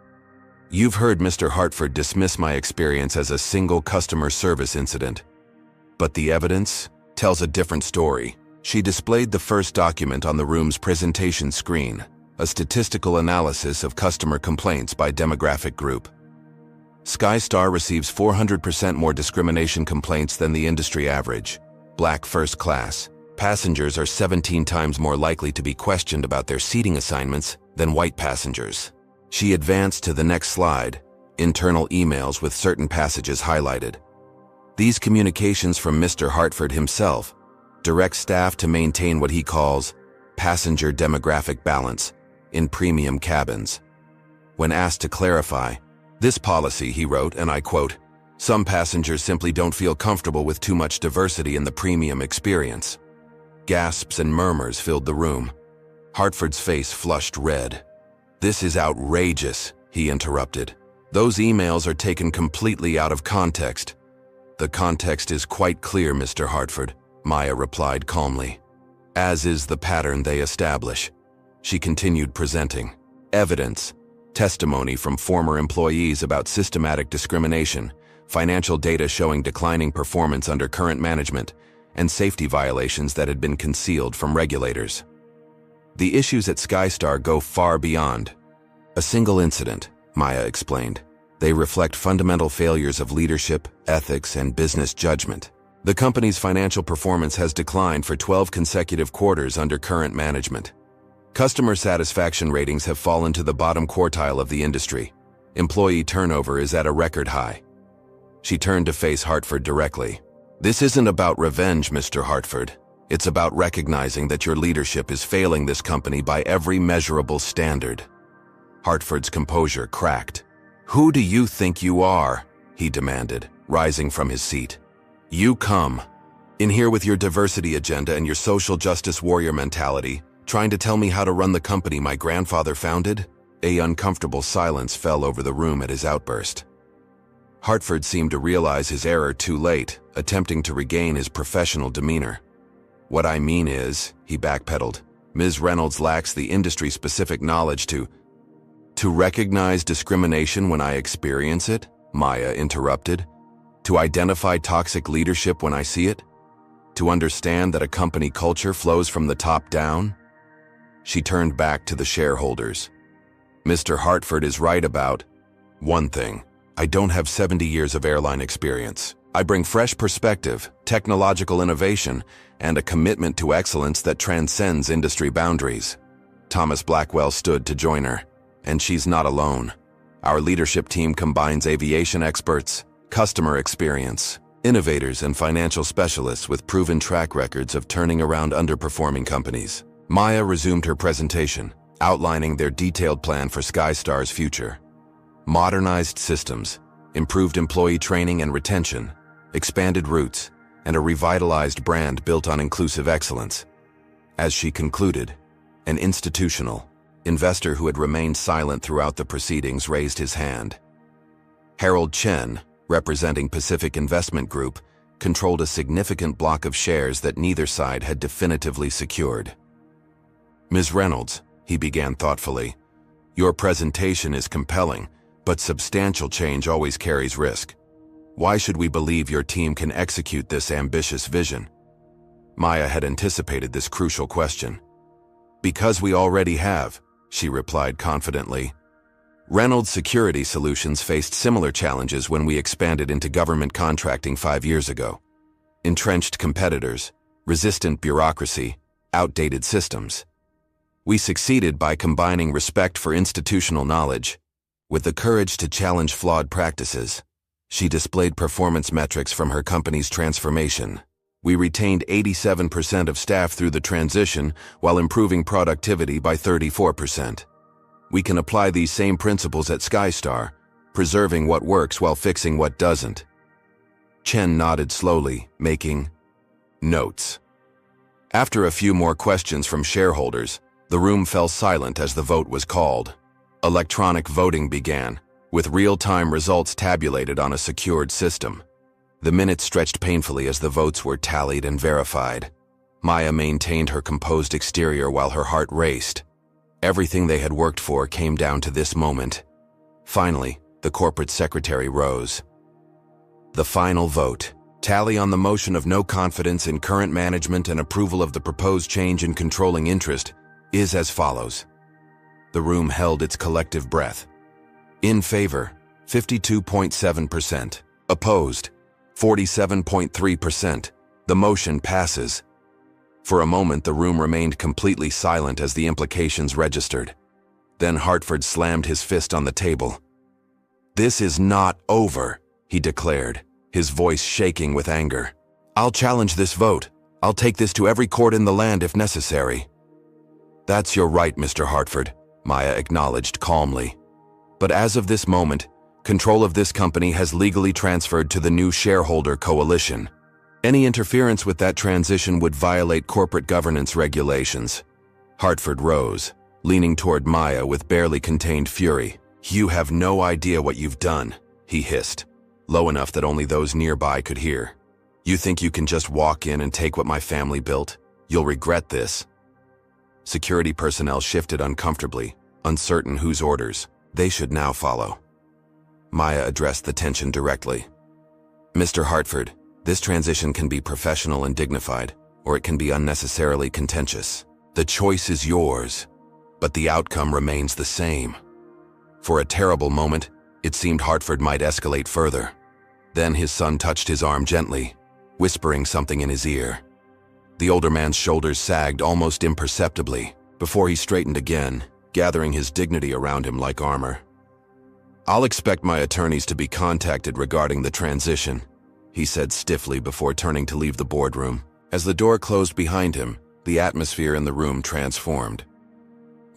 You've heard Mr. Hartford dismiss my experience as a single customer service incident. But the evidence tells a different story. She displayed the first document on the room's presentation screen, a statistical analysis of customer complaints by demographic group. SkyStar receives 400% more discrimination complaints than the industry average. Black first class passengers are 17 times more likely to be questioned about their seating assignments than white passengers. She advanced to the next slide, internal emails with certain passages highlighted. These communications from Mr. Hartford himself direct staff to maintain what he calls passenger demographic balance in premium cabins. When asked to clarify this policy, he wrote, and I quote, "Some passengers simply don't feel comfortable with too much diversity in the premium experience." Gasps and murmurs filled the room. Hartford's face flushed red. "This is outrageous," he interrupted. "Those emails are taken completely out of context." "The context is quite clear, Mr. Hartford," Maya replied calmly, "as is the pattern they establish." She continued presenting evidence, testimony from former employees about systematic discrimination, financial data showing declining performance under current management, and safety violations that had been concealed from regulators. The issues at SkyStar go far beyond a single incident, Maya explained. They reflect fundamental failures of leadership, ethics, and business judgment. The company's financial performance has declined for 12 consecutive quarters under current management. Customer satisfaction ratings have fallen to the bottom quartile of the industry. Employee turnover is at a record high. She turned to face Hartford directly. "This isn't about revenge, Mr. Hartford. It's about recognizing that your leadership is failing this company by every measurable standard." Hartford's composure cracked. "Who do you think you are?" he demanded, rising from his seat. "You come in here with your diversity agenda and your social justice warrior mentality, trying to tell me how to run the company my grandfather founded?" A uncomfortable silence fell over the room at his outburst. Hartford seemed to realize his error too late, attempting to regain his professional demeanor. "What I mean is," he backpedaled, "Ms. Reynolds lacks the industry-specific knowledge to recognize discrimination when I experience it," Maya interrupted. "To identify toxic leadership when I see it? To understand that a company culture flows from the top down?" She turned back to the shareholders. "Mr. Hartford is right about one thing. I don't have 70 years of airline experience. I bring fresh perspective, technological innovation, and a commitment to excellence that transcends industry boundaries." Thomas Blackwell stood to join her. "And she's not alone. Our leadership team combines aviation experts, customer experience, innovators, and financial specialists with proven track records of turning around underperforming companies." Maya resumed her presentation. outlining their detailed plan for SkyStar's future. Modernized systems, improved employee training and retention, expanded routes, and a revitalized brand built on inclusive excellence. As she concluded, an institutional investor who had remained silent throughout the proceedings raised his hand. Harold Chen, representing Pacific Investment Group, controlled a significant block of shares that neither side had definitively secured. "Ms. Reynolds," he began thoughtfully, "your presentation is compelling, but substantial change always carries risk. Why should we believe your team can execute this ambitious vision?" Maya had anticipated this crucial question. "Because we already have," she replied confidently. Reynolds Security Solutions faced similar challenges when we expanded into government contracting 5 years ago. Entrenched competitors, resistant bureaucracy, outdated systems. We succeeded by combining respect for institutional knowledge with the courage to challenge flawed practices. She displayed performance metrics from her company's transformation. We retained 87% of staff through the transition while improving productivity by 34%. We can apply these same principles at SkyStar, preserving what works while fixing what doesn't. Chen nodded slowly, making notes. After a few more questions from shareholders, the room fell silent as the vote was called. Electronic voting began, with real-time results tabulated on a secured system. The minutes stretched painfully as the votes were tallied and verified. Maya maintained her composed exterior while her heart raced. Everything they had worked for came down to this moment. Finally, the corporate secretary rose. "The final vote. Tally on the motion of no confidence in current management and approval of the proposed change in controlling interest is as follows." The room held its collective breath. In favor, 52.7%. Opposed, 47.3%. The motion passes. For a moment, the room remained completely silent as the implications registered. Then Hartford slammed his fist on the table. "This is not over," he declared, his voice shaking with anger. "I'll challenge this vote. I'll take this to every court in the land if necessary." "That's your right, Mr. Hartford," Maya acknowledged calmly. "But as of this moment, control of this company has legally transferred to the new shareholder coalition. Any interference with that transition would violate corporate governance regulations." Hartford rose, leaning toward Maya with barely contained fury. "You have no idea what you've done," he hissed, low enough that only those nearby could hear. "You think you can just walk in and take what my family built? You'll regret this." Security personnel shifted uncomfortably, uncertain whose orders they should now follow. Maya addressed the tension directly. "Mr. Hartford, this transition can be professional and dignified, or it can be unnecessarily contentious. The choice is yours, but the outcome remains the same." For a terrible moment, it seemed Hartford might escalate further. Then his son touched his arm gently, whispering something in his ear. The older man's shoulders sagged almost imperceptibly before he straightened again, gathering his dignity around him like armor. "I'll expect my attorneys to be contacted regarding the transition," he said stiffly before turning to leave the boardroom. As the door closed behind him, the atmosphere in the room transformed.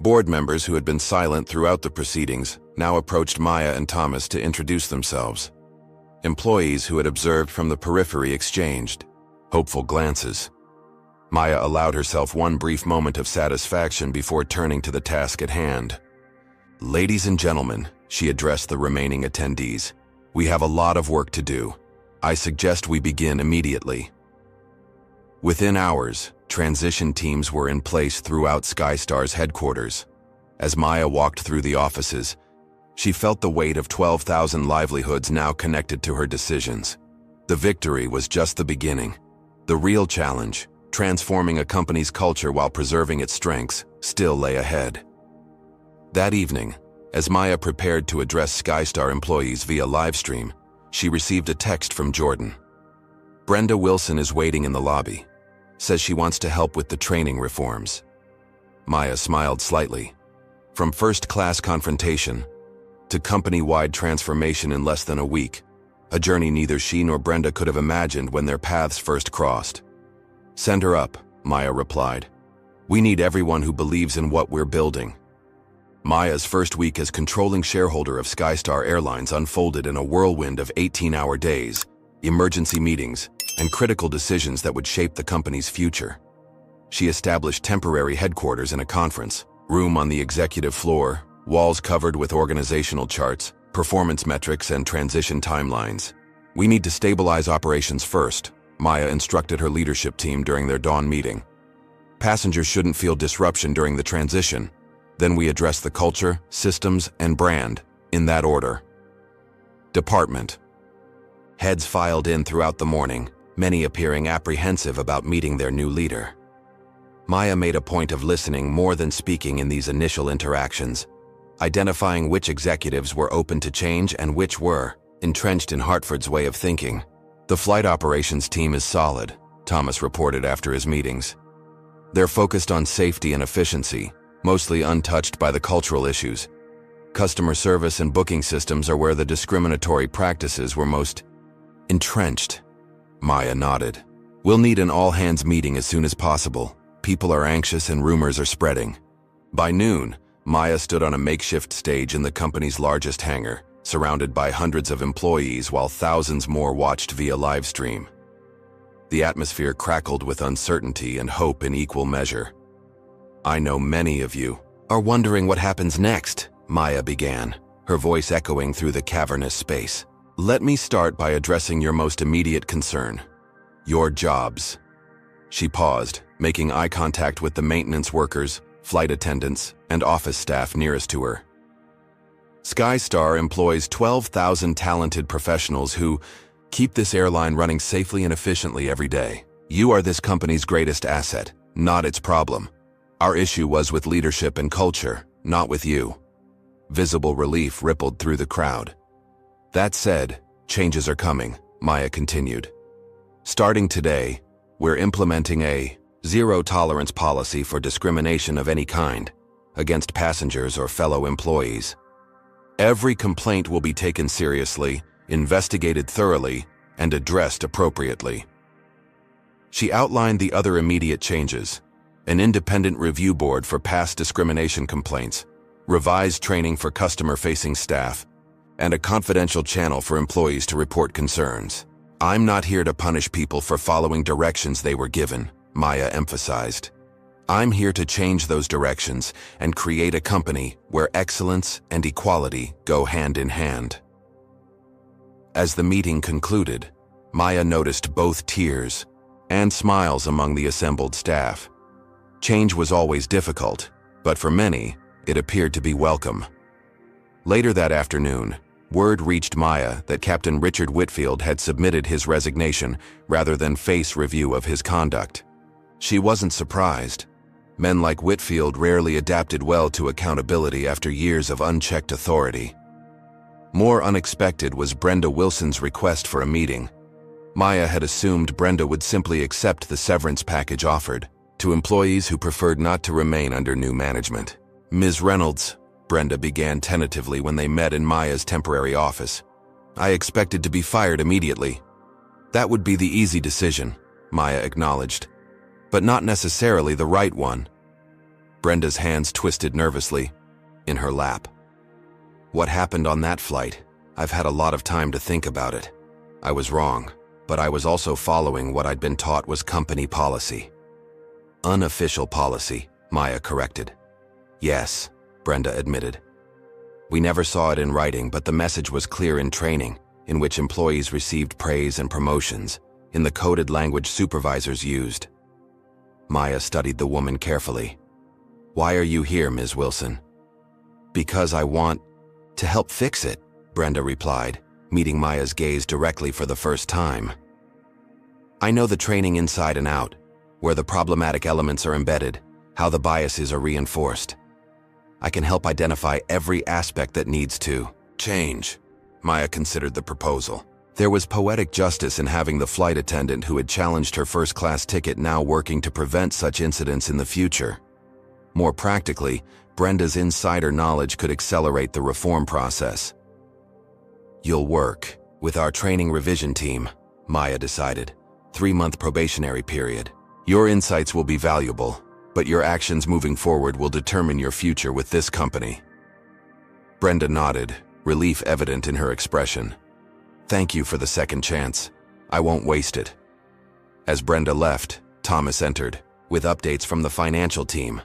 Board members who had been silent throughout the proceedings now approached Maya and Thomas to introduce themselves. Employees who had observed from the periphery exchanged hopeful glances. Maya allowed herself one brief moment of satisfaction before turning to the task at hand. "Ladies and gentlemen," she addressed the remaining attendees, "we have a lot of work to do. I suggest we begin immediately." Within hours, transition teams were in place throughout SkyStar's headquarters. As Maya walked through the offices, she felt the weight of 12,000 livelihoods now connected to her decisions. The victory was just the beginning. The real challenge, transforming a company's culture while preserving its strengths, still lay ahead. That evening, as Maya prepared to address SkyStar employees via livestream, she received a text from Jordan. "Brenda Wilson is waiting in the lobby. Says she wants to help with the training reforms." Maya smiled slightly. From first-class confrontation to company-wide transformation in less than a week, a journey neither she nor Brenda could have imagined when their paths first crossed. "Send her up," Maya replied. "We need everyone who believes in what we're building. Maya's first week as controlling shareholder of Skystar Airlines unfolded in a whirlwind of 18-hour days, emergency meetings, and critical decisions that would shape the company's future. She established temporary headquarters in a conference room on the executive floor, walls covered with organizational charts, performance metrics, and transition timelines. "We need to stabilize operations first," Maya instructed her leadership team during their dawn meeting. "Passengers shouldn't feel disruption during the transition. Then we address the culture, systems, and brand, in that order." Department. Heads filed in throughout the morning, many appearing apprehensive about meeting their new leader. Maya made a point of listening more than speaking in these initial interactions, identifying which executives were open to change and which were entrenched in Hartford's way of thinking. "The flight operations team is solid," Thomas reported after his meetings. "They're focused on safety and efficiency, mostly untouched by the cultural issues. Customer service and booking systems are where the discriminatory practices were most entrenched." Maya nodded. "We'll need an all-hands meeting as soon as possible. People are anxious and rumors are spreading." By noon, Maya stood on a makeshift stage in the company's largest hangar, surrounded by hundreds of employees while thousands more watched via live stream. The atmosphere crackled with uncertainty and hope in equal measure. "I know many of you are wondering what happens next," Maya began, her voice echoing through the cavernous space. "Let me start by addressing your most immediate concern: your jobs." She paused, making eye contact with the maintenance workers, flight attendants, and office staff nearest to her. Skystar employs 12,000 talented professionals who keep this airline running safely and efficiently every day. You are this company's greatest asset, not its problem. Our issue was with leadership and culture, not with you." Visible relief rippled through the crowd. "That said, changes are coming," Maya continued. "Starting today, we're implementing a zero-tolerance policy for discrimination of any kind against passengers or fellow employees. Every complaint will be taken seriously, investigated thoroughly, and addressed appropriately." She outlined the other immediate changes: an independent review board for past discrimination complaints, revised training for customer-facing staff, and a confidential channel for employees to report concerns. "I'm not here to punish people for following directions they were given," Maya emphasized. "I'm here to change those directions and create a company where excellence and equality go hand in hand." As the meeting concluded, Maya noticed both tears and smiles among the assembled staff. Change was always difficult, but for many, it appeared to be welcome. Later that afternoon, word reached Maya that Captain Richard Whitfield had submitted his resignation rather than face review of his conduct. She wasn't surprised. Men like Whitfield rarely adapted well to accountability after years of unchecked authority. More unexpected was Brenda Wilson's request for a meeting. Maya had assumed Brenda would simply accept the severance package offered to employees who preferred not to remain under new management. "Ms. Reynolds," Brenda began tentatively when they met in Maya's temporary office, "I expected to be fired immediately." "That would be the easy decision," Maya acknowledged, "but not necessarily the right one." Brenda's hands twisted nervously in her lap. "What happened on that flight? I've had a lot of time to think about it. I was wrong, but I was also following what I'd been taught was company policy." "Unofficial policy," Maya corrected. "Yes," Brenda admitted. "We never saw it in writing, but the message was clear in training, in which employees received praise and promotions, in the coded language supervisors used." Maya studied the woman carefully. "Why are you here, Ms. Wilson?" "Because I want to help fix it," Brenda replied, meeting Maya's gaze directly for the first time. "I know the training inside and out, where the problematic elements are embedded, how the biases are reinforced. I can help identify every aspect that needs to change." Maya considered the proposal. There was poetic justice in having the flight attendant who had challenged her first-class ticket now working to prevent such incidents in the future. More practically, Brenda's insider knowledge could accelerate the reform process. "You'll work with our training revision team," Maya decided. 3-month probationary period. "Your insights will be valuable, but your actions moving forward will determine your future with this company." Brenda nodded, relief evident in her expression. "Thank you for the second chance. I won't waste it." As Brenda left, Thomas entered, with updates from the financial team.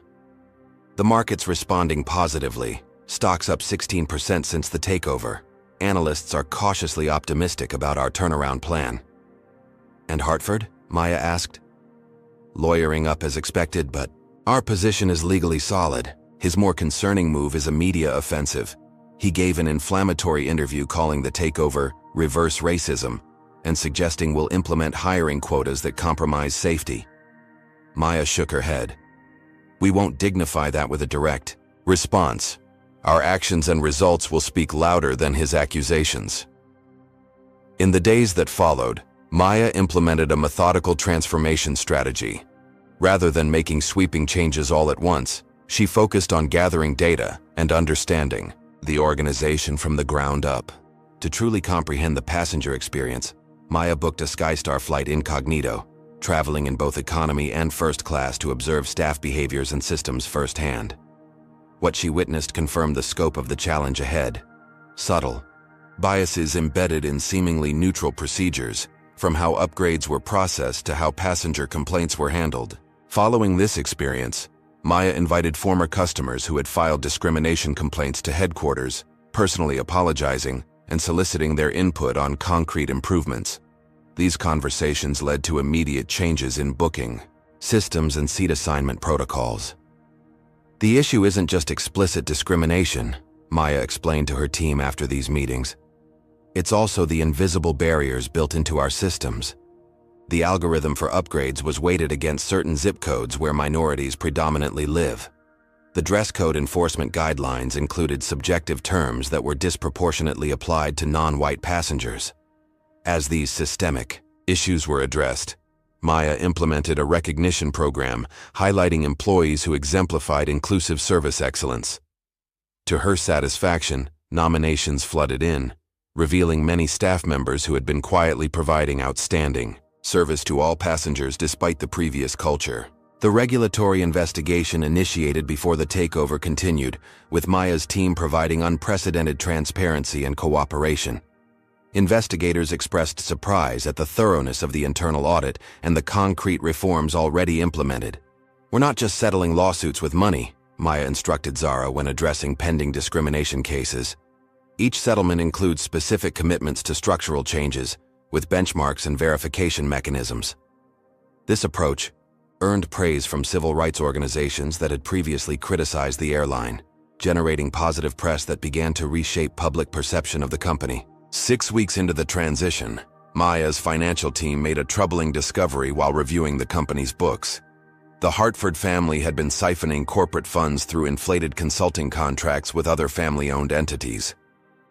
The market's responding positively, stocks up 16% since the takeover. Analysts are cautiously optimistic about our turnaround plan. "And Hartford?" Maya asked. "Lawyering up as expected, but our position is legally solid. His more concerning move is a media offensive. He gave an inflammatory interview calling the takeover reverse racism and suggesting we'll implement hiring quotas that compromise safety." Maya shook her head. "We won't dignify that with a direct response. Our actions and results will speak louder than his accusations." In the days that followed, Maya implemented a methodical transformation strategy. Rather than making sweeping changes all at once, she focused on gathering data and understanding the organization from the ground up. To truly comprehend the passenger experience, Maya booked a Skystar flight incognito, traveling in both economy and first class to observe staff behaviors and systems firsthand. What she witnessed confirmed the scope of the challenge ahead. Subtle biases embedded in seemingly neutral procedures, from how upgrades were processed to how passenger complaints were handled. Following this experience, Maya invited former customers who had filed discrimination complaints to headquarters, personally apologizing and soliciting their input on concrete improvements. These conversations led to immediate changes in booking, systems, and seat assignment protocols. "The issue isn't just explicit discrimination," Maya explained to her team after these meetings. "It's also the invisible barriers built into our systems. The algorithm for upgrades was weighted against certain zip codes where minorities predominantly live. The dress code enforcement guidelines included subjective terms that were disproportionately applied to non-white passengers. As these systemic issues were addressed, Maya implemented a recognition program highlighting employees who exemplified inclusive service excellence. To her satisfaction, nominations flooded in, revealing many staff members who had been quietly providing outstanding service to all passengers despite the previous culture. The regulatory investigation initiated before the takeover continued, with Maya's team providing unprecedented transparency and cooperation. Investigators expressed surprise at the thoroughness of the internal audit and the concrete reforms already implemented. "We're not just settling lawsuits with money," Maya instructed Zara when addressing pending discrimination cases. "Each settlement includes specific commitments to structural changes, with benchmarks and verification mechanisms." This approach earned praise from civil rights organizations that had previously criticized the airline, generating positive press that began to reshape public perception of the company. 6 weeks into the transition, Maya's financial team made a troubling discovery while reviewing the company's books. The Hartford family had been siphoning corporate funds through inflated consulting contracts with other family-owned entities.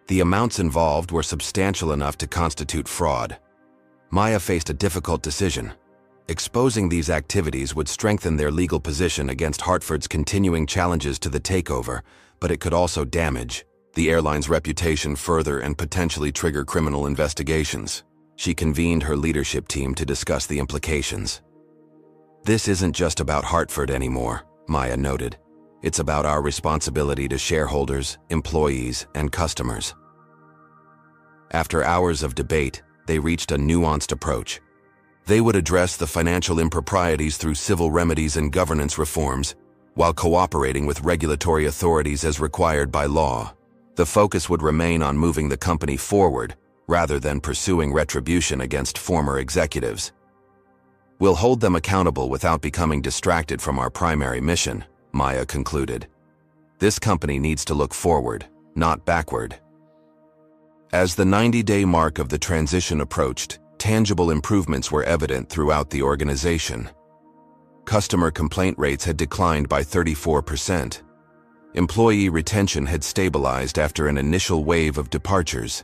The amounts involved were substantial enough to constitute fraud. Maya faced a difficult decision. Exposing these activities would strengthen their legal position against Hartford's continuing challenges to the takeover, but it could also damage the airline's reputation further and potentially trigger criminal investigations. She convened her leadership team to discuss the implications. "This isn't just about Hartford anymore," Maya noted. "It's about our responsibility to shareholders, employees, and customers." After hours of debate, they reached a nuanced approach. They would address the financial improprieties through civil remedies and governance reforms, while cooperating with regulatory authorities as required by law. The focus would remain on moving the company forward, rather than pursuing retribution against former executives. "We'll hold them accountable without becoming distracted from our primary mission," Maya concluded. "This company needs to look forward, not backward." As the 90-day mark of the transition approached, tangible improvements were evident throughout the organization. Customer complaint rates had declined by 34%. Employee retention had stabilized after an initial wave of departures.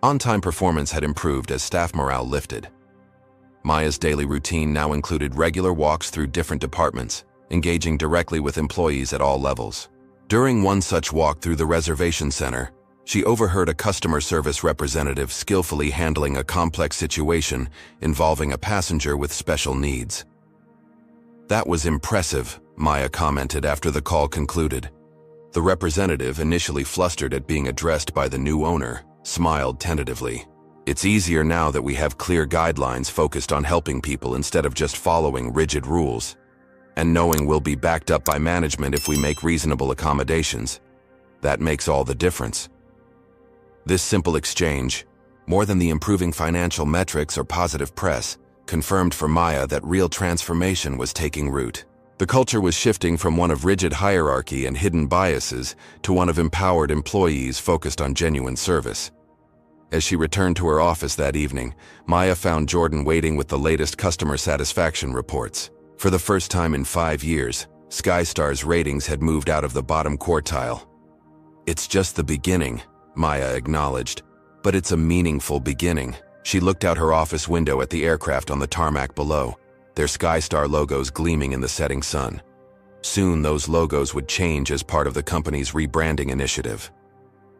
On-time performance had improved as staff morale lifted. Maya's daily routine now included regular walks through different departments, engaging directly with employees at all levels. During one such walk through the reservation center, she overheard a customer service representative skillfully handling a complex situation involving a passenger with special needs. "That was impressive," Maya commented after the call concluded. The representative, initially flustered at being addressed by the new owner, smiled tentatively. It's easier now that we have clear guidelines focused on helping people instead of just following rigid rules. And knowing we'll be backed up by management if we make reasonable accommodations. That makes all the difference. This simple exchange, more than the improving financial metrics or positive press, confirmed for Maya that real transformation was taking root. The culture was shifting from one of rigid hierarchy and hidden biases to one of empowered employees focused on genuine service. As she returned to her office that evening, Maya found Jordan waiting with the latest customer satisfaction reports. For the first time in 5 years, SkyStar's ratings had moved out of the bottom quartile. It's just the beginning, Maya acknowledged, but it's a meaningful beginning. She looked out her office window at the aircraft on the tarmac below, their SkyStar logos gleaming in the setting sun. Soon those logos would change as part of the company's rebranding initiative.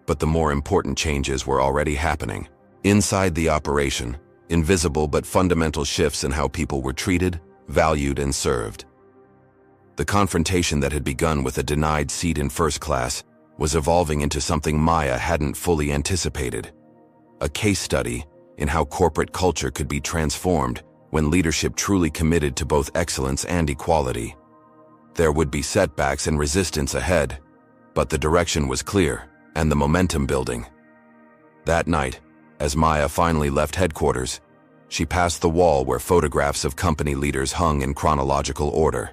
But the more important changes were already happening. Inside the operation, invisible but fundamental shifts in how people were treated, valued, and served. The confrontation that had begun with a denied seat in first class was evolving into something Maya hadn't fully anticipated. A case study in how corporate culture could be transformed when leadership truly committed to both excellence and equality. There would be setbacks and resistance ahead, but the direction was clear and the momentum building. That night, as Maya finally left headquarters, she passed the wall where photographs of company leaders hung in chronological order.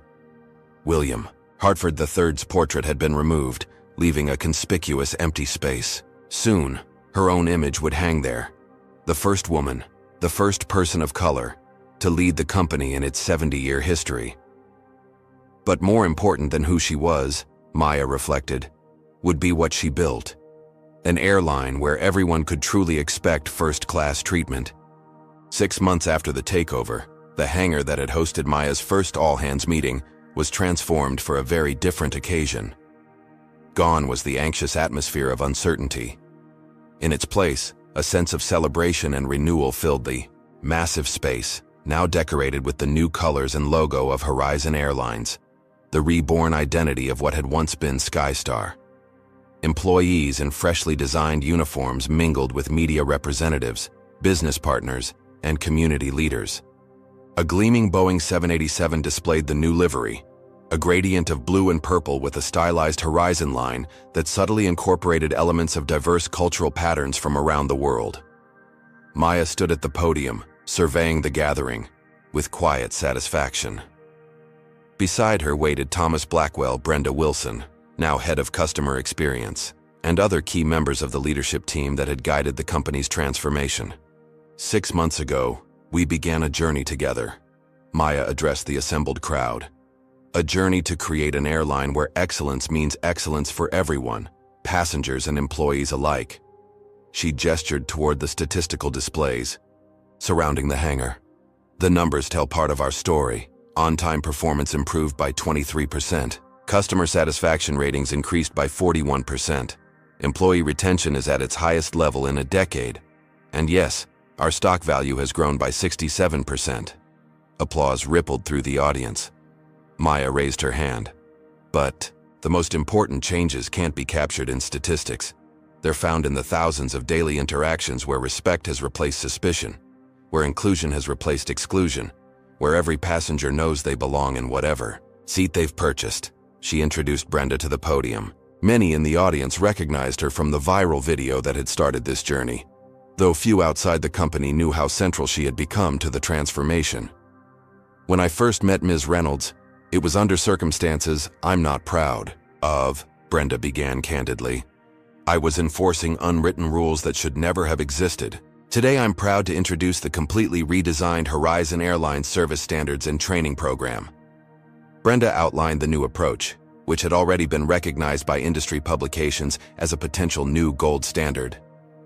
William Hartford III's portrait had been removed, leaving a conspicuous empty space. Soon, her own image would hang there. The first woman, the first person of color, to lead the company in its 70-year history. But more important than who she was, Maya reflected, would be what she built. An airline where everyone could truly expect first-class treatment. 6 months after the takeover, the hangar that had hosted Maya's first all-hands meeting was transformed for a very different occasion. Gone was the anxious atmosphere of uncertainty. In its place, a sense of celebration and renewal filled the massive space, now decorated with the new colors and logo of Horizon Airlines, the reborn identity of what had once been SkyStar. Employees in freshly designed uniforms mingled with media representatives, business partners, and community leaders. A gleaming Boeing 787 displayed the new livery, a gradient of blue and purple with a stylized horizon line that subtly incorporated elements of diverse cultural patterns from around the world. Maya stood at the podium, surveying the gathering, with quiet satisfaction. Beside her waited Thomas Blackwell, Brenda Wilson, now head of customer experience, and other key members of the leadership team that had guided the company's transformation. 6 months ago, we began a journey together, Maya addressed the assembled crowd. A journey to create an airline where excellence means excellence for everyone, passengers and employees alike. She gestured toward the statistical displays surrounding the hangar. The numbers tell part of our story. On-time performance improved by 23%. Customer satisfaction ratings increased by 41%. Employee retention is at its highest level in a decade. And yes, our stock value has grown by 67%. Applause rippled through the audience. Maya raised her hand. But the most important changes can't be captured in statistics. They're found in the thousands of daily interactions where respect has replaced suspicion, where inclusion has replaced exclusion, where every passenger knows they belong in whatever seat they've purchased. She introduced Brenda to the podium. Many in the audience recognized her from the viral video that had started this journey, though few outside the company knew how central she had become to the transformation. When I first met Ms. Reynolds, it was under circumstances I'm not proud of, Brenda began candidly. I was enforcing unwritten rules that should never have existed. Today I'm proud to introduce the completely redesigned Horizon Airlines Service Standards and Training Program. Brenda outlined the new approach, which had already been recognized by industry publications as a potential new gold standard.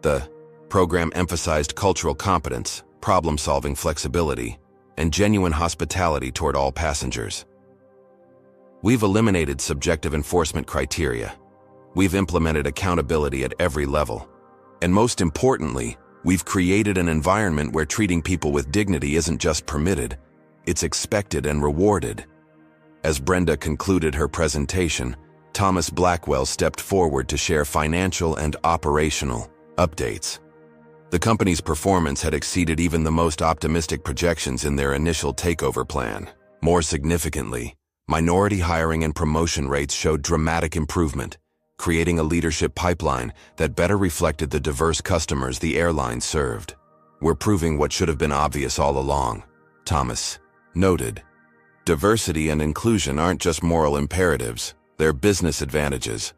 The program emphasized cultural competence, problem-solving flexibility, and genuine hospitality toward all passengers. We've eliminated subjective enforcement criteria. We've implemented accountability at every level. And most importantly, we've created an environment where treating people with dignity isn't just permitted, it's expected and rewarded. As Brenda concluded her presentation, Thomas Blackwell stepped forward to share financial and operational updates. The company's performance had exceeded even the most optimistic projections in their initial takeover plan. More significantly, minority hiring and promotion rates showed dramatic improvement, creating a leadership pipeline that better reflected the diverse customers the airline served. "We're proving what should have been obvious all along," Thomas noted. "Diversity and inclusion aren't just moral imperatives, they're business advantages.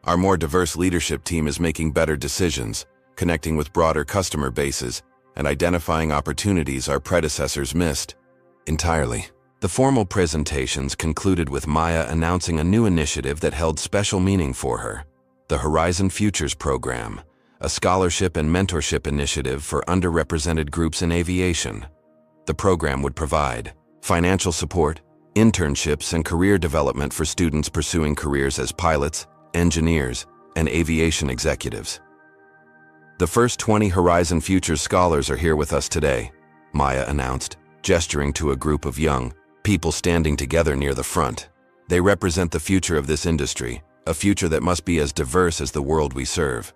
Our more diverse leadership team is making better decisions, connecting with broader customer bases, and identifying opportunities our predecessors missed entirely." The formal presentations concluded with Maya announcing a new initiative that held special meaning for her: the Horizon Futures Program, a scholarship and mentorship initiative for underrepresented groups in aviation. The program would provide financial support, internships, and career development for students pursuing careers as pilots, engineers, and aviation executives. "The first 20 Horizon Futures scholars are here with us today," Maya announced, gesturing to a group of young people standing together near the front. "They represent the future of this industry, a future that must be as diverse as the world we serve."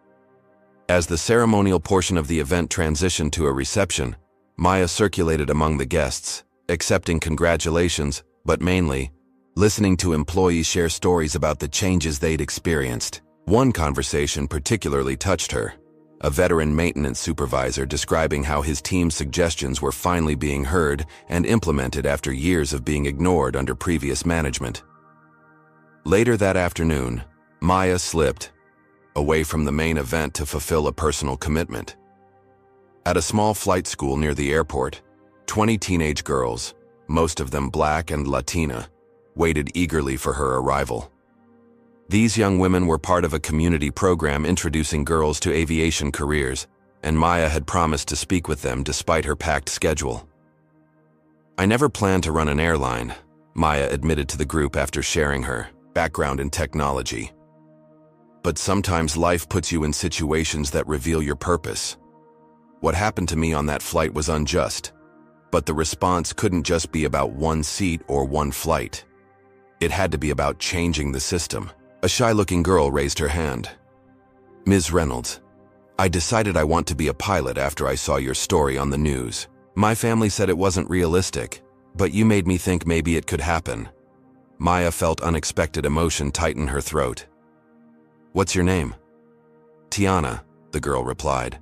As the ceremonial portion of the event transitioned to a reception, Maya circulated among the guests, accepting congratulations, but mainly listening to employees share stories about the changes they'd experienced. One conversation particularly touched her: a veteran maintenance supervisor describing how his team's suggestions were finally being heard and implemented after years of being ignored under previous management. Later that afternoon, Maya slipped away from the main event to fulfill a personal commitment. At a small flight school near the airport, 20 teenage girls, most of them Black and Latina, waited eagerly for her arrival. These young women were part of a community program introducing girls to aviation careers, and Maya had promised to speak with them despite her packed schedule. "I never planned to run an airline," Maya admitted to the group after sharing her background in technology. "But sometimes life puts you in situations that reveal your purpose. What happened to me on that flight was unjust, but the response couldn't just be about one seat or one flight. It had to be about changing the system." A shy-looking girl raised her hand. "Ms. Reynolds, I decided I want to be a pilot after I saw your story on the news. My family said it wasn't realistic, but you made me think maybe it could happen." Maya felt unexpected emotion tighten her throat. "What's your name?" "Tiana," the girl replied.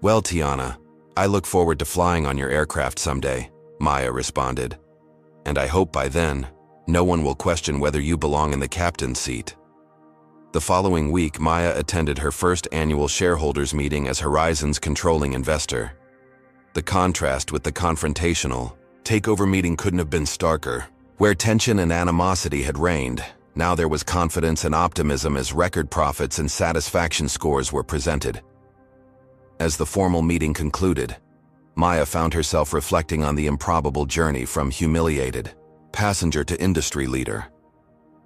"Well, Tiana, I look forward to flying on your aircraft someday," Maya responded. "And I hope by then, no one will question whether you belong in the captain's seat." The following week, Maya attended her first annual shareholders meeting as Horizon's controlling investor. The contrast with the confrontational takeover meeting couldn't have been starker. Where tension and animosity had reigned, now there was confidence and optimism as record profits and satisfaction scores were presented. As the formal meeting concluded, Maya found herself reflecting on the improbable journey from humiliated passenger to industry leader.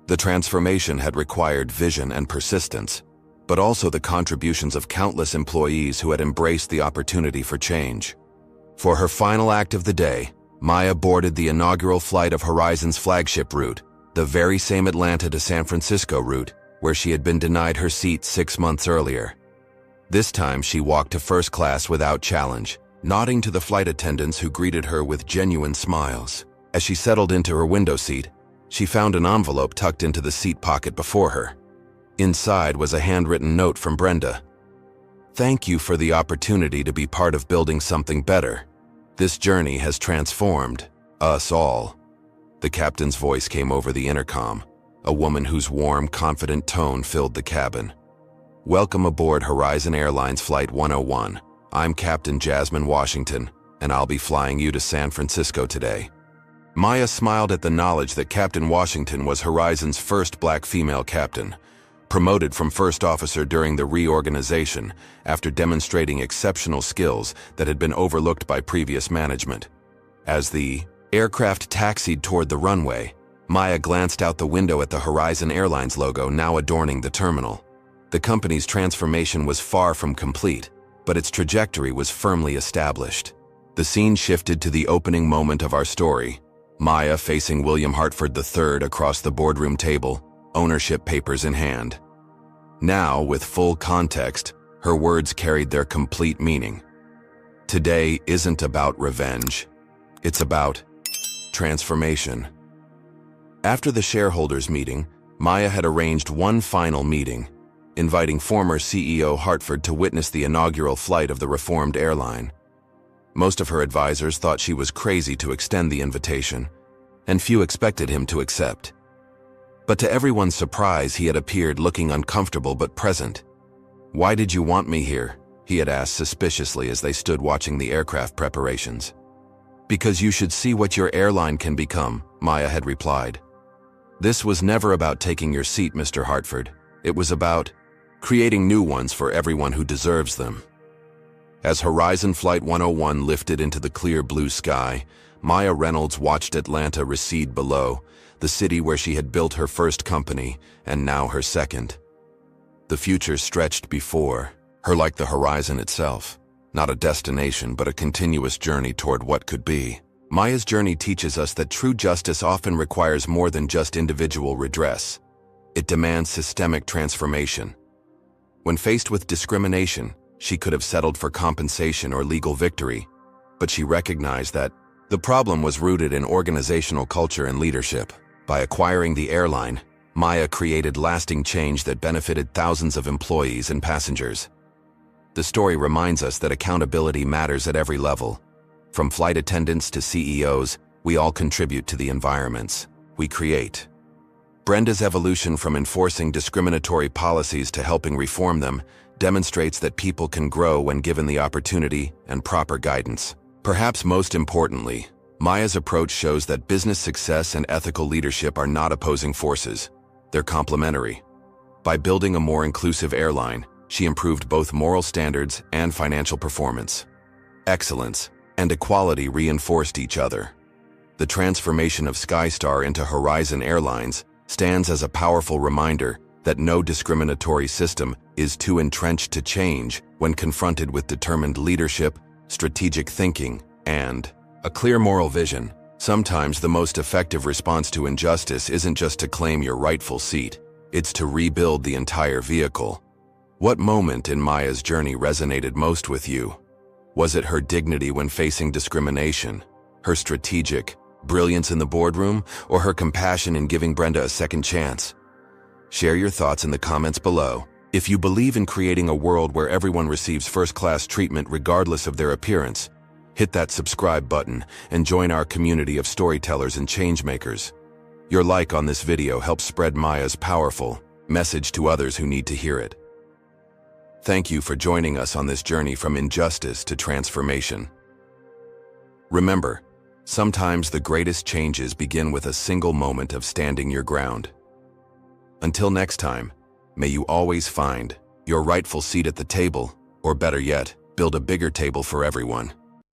The transformation had required vision and persistence, but also the contributions of countless employees who had embraced the opportunity for change. For her final act of the day, Maya boarded the inaugural flight of Horizon's flagship route, the very same Atlanta to San Francisco route, where she had been denied her seat 6 months earlier. This time she walked to first class without challenge, nodding to the flight attendants who greeted her with genuine smiles. As she settled into her window seat, she found an envelope tucked into the seat pocket before her. Inside was a handwritten note from Brenda. "Thank you for the opportunity to be part of building something better. This journey has transformed us all." The captain's voice came over the intercom, a woman whose warm, confident tone filled the cabin. "Welcome aboard Horizon Airlines Flight 101. I'm Captain Jasmine Washington, and I'll be flying you to San Francisco today." Maya smiled at the knowledge that Captain Washington was Horizon's first Black female captain, promoted from first officer during the reorganization after demonstrating exceptional skills that had been overlooked by previous management. As the aircraft taxied toward the runway, Maya glanced out the window at the Horizon Airlines logo now adorning the terminal. The company's transformation was far from complete, but its trajectory was firmly established. The scene shifted to the opening moment of our story, Maya facing William Hartford III across the boardroom table, ownership papers in hand. Now, with full context, her words carried their complete meaning. Today isn't about revenge. It's about transformation. After the shareholders' meeting, Maya had arranged one final meeting, inviting former CEO Hartford to witness the inaugural flight of the reformed airline. Most of her advisors thought she was crazy to extend the invitation, and few expected him to accept. But to everyone's surprise, he had appeared looking uncomfortable but present. "Why did you want me here?" he had asked suspiciously as they stood watching the aircraft preparations. "Because you should see what your airline can become," Maya had replied. "This was never about taking your seat, Mr. Hartford. It was about creating new ones for everyone who deserves them." As Horizon Flight 101 lifted into the clear blue sky, Maya Reynolds watched Atlanta recede below, the city where she had built her first company and now her second. The future stretched before her like the horizon itself, not a destination but a continuous journey toward what could be. Maya's journey teaches us that true justice often requires more than just individual redress. It demands systemic transformation. When faced with discrimination, she could have settled for compensation or legal victory, but she recognized that the problem was rooted in organizational culture and leadership. By acquiring the airline, Maya created lasting change that benefited thousands of employees and passengers. The story reminds us that accountability matters at every level. From flight attendants to CEOs, we all contribute to the environments we create. Brenda's evolution from enforcing discriminatory policies to helping reform them demonstrates that people can grow when given the opportunity and proper guidance. Perhaps most importantly, Maya's approach shows that business success and ethical leadership are not opposing forces. They're complementary. By building a more inclusive airline, she improved both moral standards and financial performance. Excellence and equality reinforced each other. The transformation of SkyStar into Horizon Airlines stands as a powerful reminder that no discriminatory system is too entrenched to change when confronted with determined leadership, strategic thinking, and a clear moral vision. Sometimes the most effective response to injustice isn't just to claim your rightful seat, it's to rebuild the entire vehicle. What moment in Maya's journey resonated most with you? Was it her dignity when facing discrimination, her strategic brilliance in the boardroom, or her compassion in giving Brenda a second chance? Share your thoughts in the comments below. If you believe in creating a world where everyone receives first-class treatment regardless of their appearance, hit that subscribe button and join our community of storytellers and changemakers. Your like on this video helps spread Maya's powerful message to others who need to hear it. Thank you for joining us on this journey from injustice to transformation. Remember, sometimes the greatest changes begin with a single moment of standing your ground. Until next time, may you always find your rightful seat at the table, or better yet, build a bigger table for everyone.